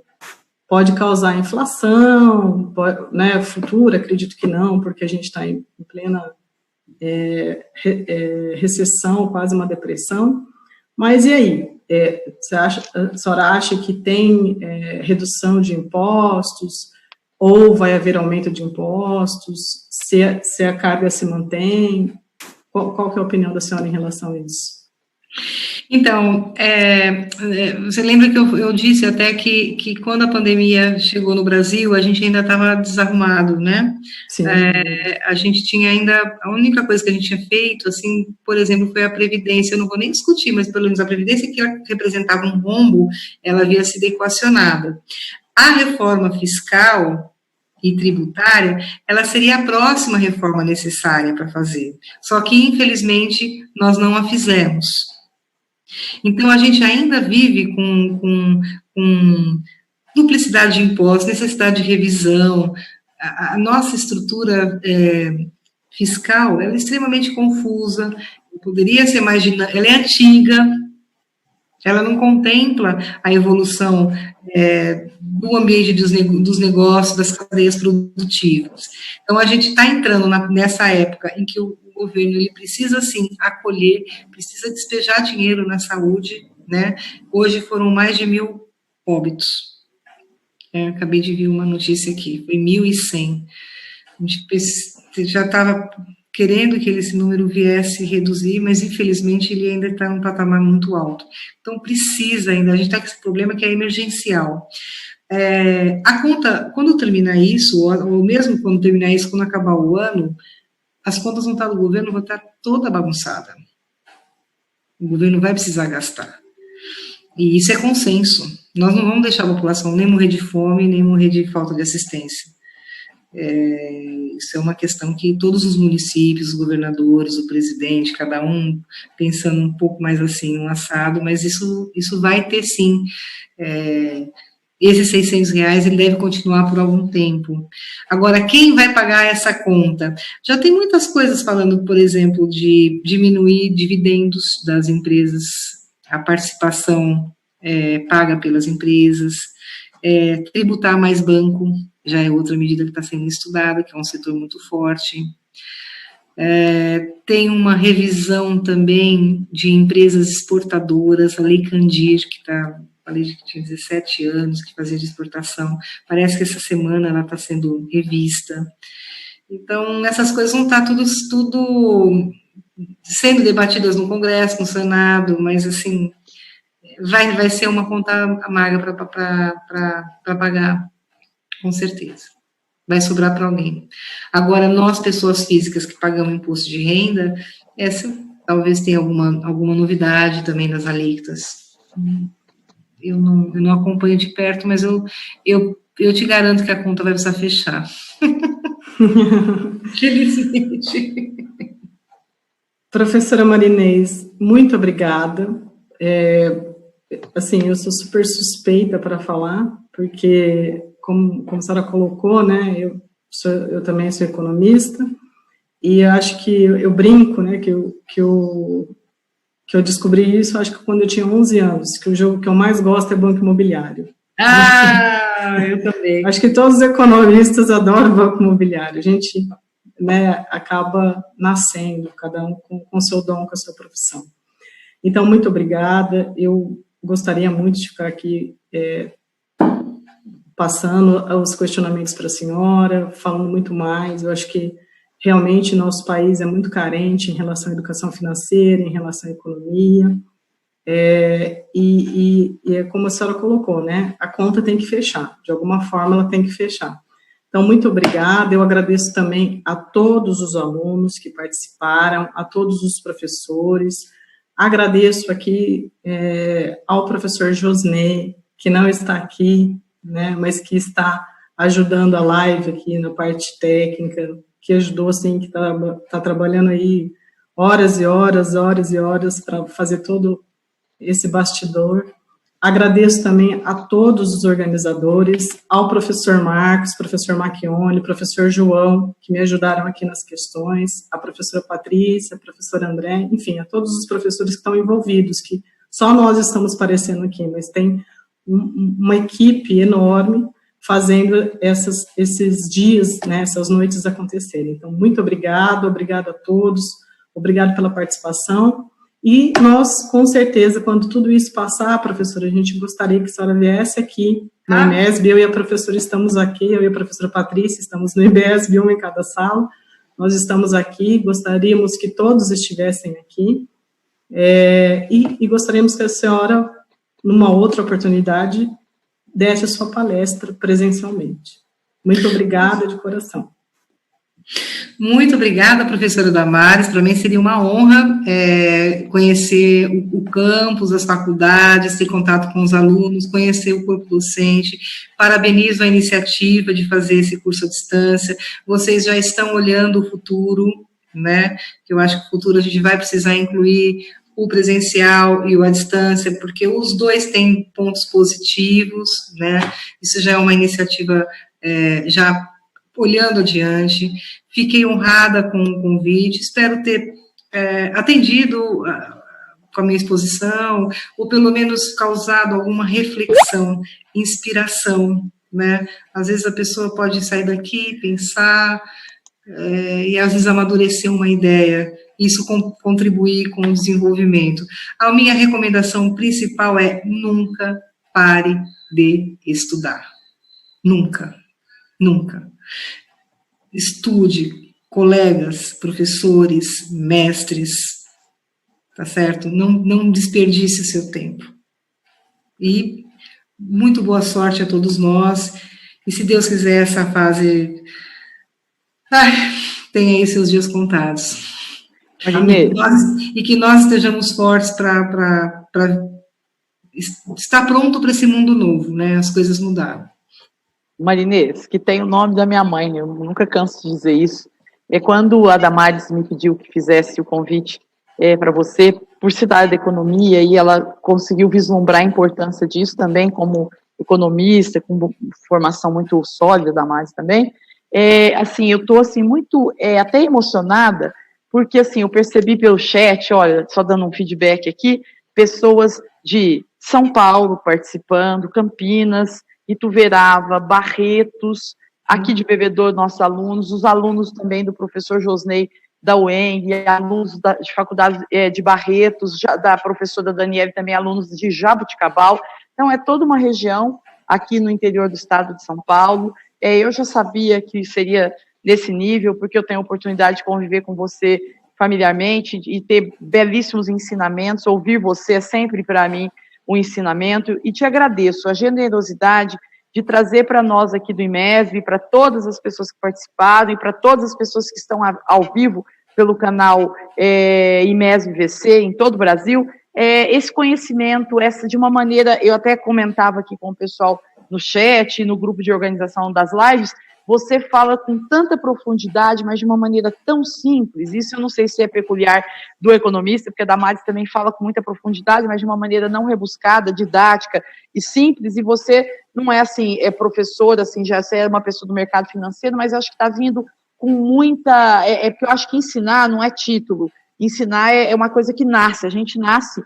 pode causar inflação, futura, acredito que não, porque a gente está em plena recessão, quase uma depressão. Mas e aí? A senhora acha que tem redução de impostos, ou vai haver aumento de impostos, se a carga se mantém? Qual que é a opinião da senhora em relação a isso? Então, você lembra que eu disse até que quando a pandemia chegou no Brasil, a gente ainda estava desarrumado, né? Sim. A gente tinha ainda, a única coisa que a gente tinha feito, assim, por exemplo, foi a Previdência. Eu não vou nem discutir, mas pelo menos a Previdência, que representava um rombo, ela havia sido equacionada. A reforma fiscal, e tributária, ela seria a próxima reforma necessária para fazer. Só que, infelizmente, nós não a fizemos. Então, a gente ainda vive com duplicidade de impostos, necessidade de revisão. A nossa estrutura fiscal, ela é extremamente confusa, poderia ser mais dinâmica, ela é antiga, ela não contempla a evolução do ambiente dos negócios, das cadeias produtivas. Então, a gente está entrando nessa época em que o governo ele precisa, sim, acolher, precisa despejar dinheiro na saúde, né? Hoje foram mais de 1.000 óbitos. Acabei de ver uma notícia aqui, foi 1.100. A gente já estava querendo que esse número viesse reduzir, mas infelizmente ele ainda está num patamar muito alto. Então precisa ainda, a gente está com esse problema que é emergencial. A conta, quando terminar isso, ou mesmo quando terminar isso, quando acabar o ano, as contas vão estar do governo, vão estar toda bagunçada. O governo vai precisar gastar. E isso é consenso. Nós não vamos deixar a população nem morrer de fome, nem morrer de falta de assistência. Isso é uma questão que todos os municípios, os governadores, o presidente, cada um pensando um pouco mais assim, um assado, mas isso vai ter sim. Esses R$600, ele deve continuar por algum tempo. Agora, quem vai pagar essa conta? Já tem muitas coisas falando, por exemplo, de diminuir dividendos das empresas, a participação paga pelas empresas, tributar mais banco, já é outra medida que está sendo estudada, que é um setor muito forte. Tem uma revisão também de empresas exportadoras, a Lei Candir, que está, falei que tinha 17 anos, que fazia de exportação, parece que essa semana ela está sendo revista. Então, essas coisas vão estar tudo sendo debatidas no Congresso, no Senado, mas, assim, vai ser uma conta amarga para pagar, com certeza. Vai sobrar para alguém. Agora, nós, pessoas físicas que pagamos imposto de renda, essa talvez tenha alguma novidade também nas alíquotas. Eu não acompanho de perto, mas eu te garanto que a conta vai precisar fechar. Felizmente. Professora Marinês, muito obrigada. Assim, eu sou super suspeita para falar, porque, como a senhora colocou, né, eu também sou economista, e eu acho que eu brinco, né, que eu descobri isso, acho que quando eu tinha 11 anos, que o jogo que eu mais gosto é banco imobiliário. Eu também. Acho que todos os economistas adoram banco imobiliário. A gente, né, acaba nascendo, cada um com o seu dom, com a sua profissão. Então, muito obrigada. Eu gostaria muito de ficar aqui passando os questionamentos para a senhora, falando muito mais. Eu acho que realmente nosso país é muito carente em relação à educação financeira, em relação à economia. E é como a senhora colocou, né? A conta tem que fechar. De alguma forma, ela tem que fechar. Então, muito obrigada. Eu agradeço também a todos os alunos que participaram, a todos os professores. Agradeço aqui ao professor Josney, que não está aqui, né, mas que está ajudando a live aqui na parte técnica, que ajudou, assim, que está trabalhando aí horas e horas para fazer todo esse bastidor. Agradeço também a todos os organizadores, ao professor Marcos, professor Macchione, professor João, que me ajudaram aqui nas questões, a professora Patrícia, a professora André, enfim, a todos os professores que estão envolvidos, que só nós estamos aparecendo aqui, mas tem uma equipe enorme fazendo esses dias, né, essas noites acontecerem. Então, muito obrigada a todos, obrigado pela participação. E nós, com certeza, quando tudo isso passar, professora, a gente gostaria que a senhora viesse aqui no IMESB, eu e a professora estamos aqui, eu e a professora Patrícia estamos no IMESB, uma em cada sala, nós estamos aqui, gostaríamos que todos estivessem aqui, e gostaríamos que a senhora, numa outra oportunidade, desse a sua palestra presencialmente. Muito obrigada de coração. Muito obrigada, professora Damares. Para mim seria uma honra conhecer o campus, as faculdades, ter contato com os alunos, conhecer o corpo docente. Parabenizo a iniciativa de fazer esse curso à distância. Vocês já estão olhando o futuro, né? Eu acho que o futuro a gente vai precisar incluir o presencial e o à distância, porque os dois têm pontos positivos, né? Isso já é uma iniciativa já olhando adiante. Fiquei honrada com o convite, espero ter atendido com a minha exposição, ou pelo menos causado alguma reflexão, inspiração, né? Às vezes a pessoa pode sair daqui, pensar, e às vezes amadurecer uma ideia, isso contribuir com o desenvolvimento. A minha recomendação principal é nunca pare de estudar. Nunca, nunca. Estude, colegas, professores, mestres, tá certo? Não desperdice o seu tempo. E muito boa sorte a todos nós, e se Deus quiser, essa fase tem aí seus dias contados. E que nós estejamos fortes para estar pronto para esse mundo novo, né? As coisas mudaram. Marinês, que tem o nome da minha mãe, eu nunca canso de dizer isso. É quando a Damares me pediu que fizesse o convite para você, por se dar da economia, e ela conseguiu vislumbrar a importância disso também, como economista, com formação muito sólida, Damares também. Assim, eu estou assim, muito até emocionada, porque assim, eu percebi pelo chat, olha, só dando um feedback aqui, pessoas de São Paulo participando, Campinas, Ituverava, Barretos, aqui de Bebedouro, nossos alunos, os alunos também do professor Josney da UENG, alunos de faculdade de Barretos, da professora Daniele, também alunos de Jabuticabal. Então, é toda uma região aqui no interior do estado de São Paulo. Eu já sabia que seria nesse nível, porque eu tenho a oportunidade de conviver com você familiarmente e ter belíssimos ensinamentos. Ouvir você é sempre, para mim, um ensinamento, e te agradeço a generosidade de trazer para nós aqui do IMESB, para todas as pessoas que participaram e para todas as pessoas que estão ao vivo pelo canal IMESB VC em todo o Brasil, esse conhecimento, de uma maneira, eu até comentava aqui com o pessoal no chat, no grupo de organização das lives, você fala com tanta profundidade, mas de uma maneira tão simples. Isso eu não sei se é peculiar do economista, porque a Damares também fala com muita profundidade, mas de uma maneira não rebuscada, didática e simples. E você não é assim, professora, assim, já é uma pessoa do mercado financeiro, mas acho que está vindo com muita... porque eu acho que ensinar não é título. Ensinar é uma coisa que nasce, a gente nasce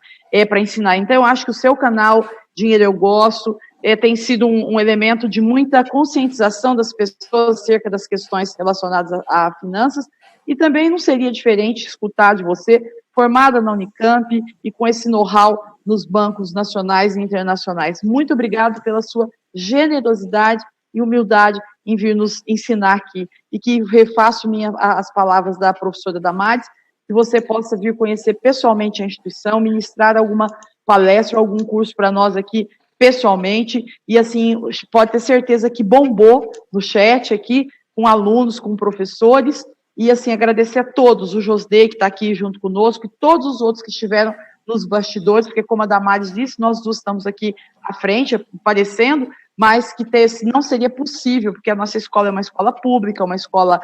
para ensinar. Então, eu acho que o seu canal, Dinheiro Eu Gosto, tem sido um elemento de muita conscientização das pessoas acerca das questões relacionadas a finanças, e também não seria diferente escutar de você, formada na Unicamp e com esse know-how nos bancos nacionais e internacionais. Muito obrigado pela sua generosidade e humildade em vir nos ensinar aqui, e que refaço as palavras da professora Damares, que você possa vir conhecer pessoalmente a instituição, ministrar alguma palestra, algum curso para nós aqui, pessoalmente, e assim, pode ter certeza que bombou no chat aqui, com alunos, com professores, e assim, agradecer a todos, o Josdei, que está aqui junto conosco, e todos os outros que estiveram nos bastidores, porque como a Damares disse, nós duas estamos aqui à frente, aparecendo, mas que não seria possível, porque a nossa escola é uma escola pública, uma escola,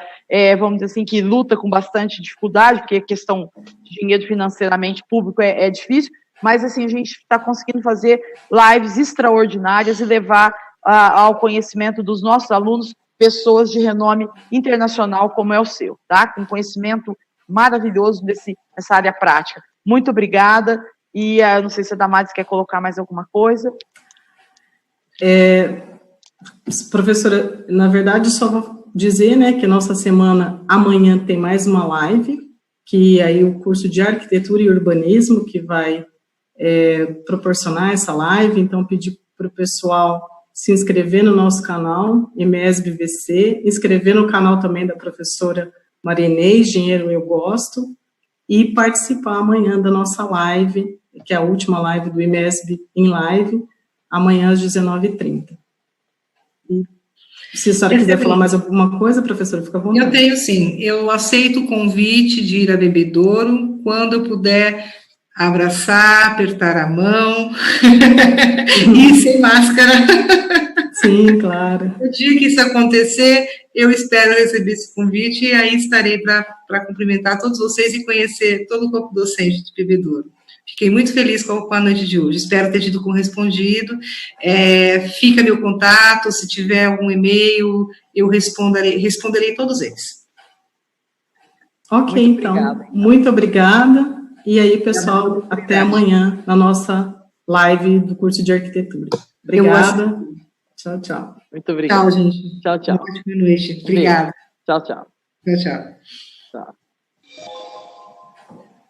vamos dizer assim, que luta com bastante dificuldade, porque a questão de dinheiro financeiramente público é difícil, mas assim, a gente está conseguindo fazer lives extraordinárias e levar ao conhecimento dos nossos alunos pessoas de renome internacional, como é o seu, tá? Com conhecimento maravilhoso nessa área prática. Muito obrigada, e não sei se a Damares quer colocar mais alguma coisa. Professora, na verdade, só vou dizer, né, que a nossa semana, amanhã tem mais uma live, que aí o curso de Arquitetura e Urbanismo, que vai proporcionar essa live, então pedir para o pessoal se inscrever no nosso canal, IMESB VC, inscrever no canal também da professora Marinês, Dinheiro Eu Gosto, e participar amanhã da nossa live, que é a última live do IMESB em live, amanhã às 19h30. Se a senhora quiser falar mais alguma coisa, professora, fica à vontade. Eu tenho sim. Eu aceito o convite de ir a Bebedouro quando eu puder abraçar, apertar a mão e sem máscara. Sim, claro. No dia que isso acontecer, eu espero receber esse convite e aí estarei para cumprimentar todos vocês e conhecer todo o corpo docente de Bebedouro. Fiquei muito feliz com a noite de hoje. Espero ter tido correspondido. Fica meu contato. Se tiver algum e-mail, eu responderei todos eles. Ok, Muito então. obrigada. Muito obrigada. E aí, pessoal, até amanhã na nossa live do curso de arquitetura. Obrigada. Tchau, tchau. Muito obrigado. Tchau, gente. Tchau, tchau. Uma ótima noite. Obrigada. Tchau, tchau. Tchau, tchau.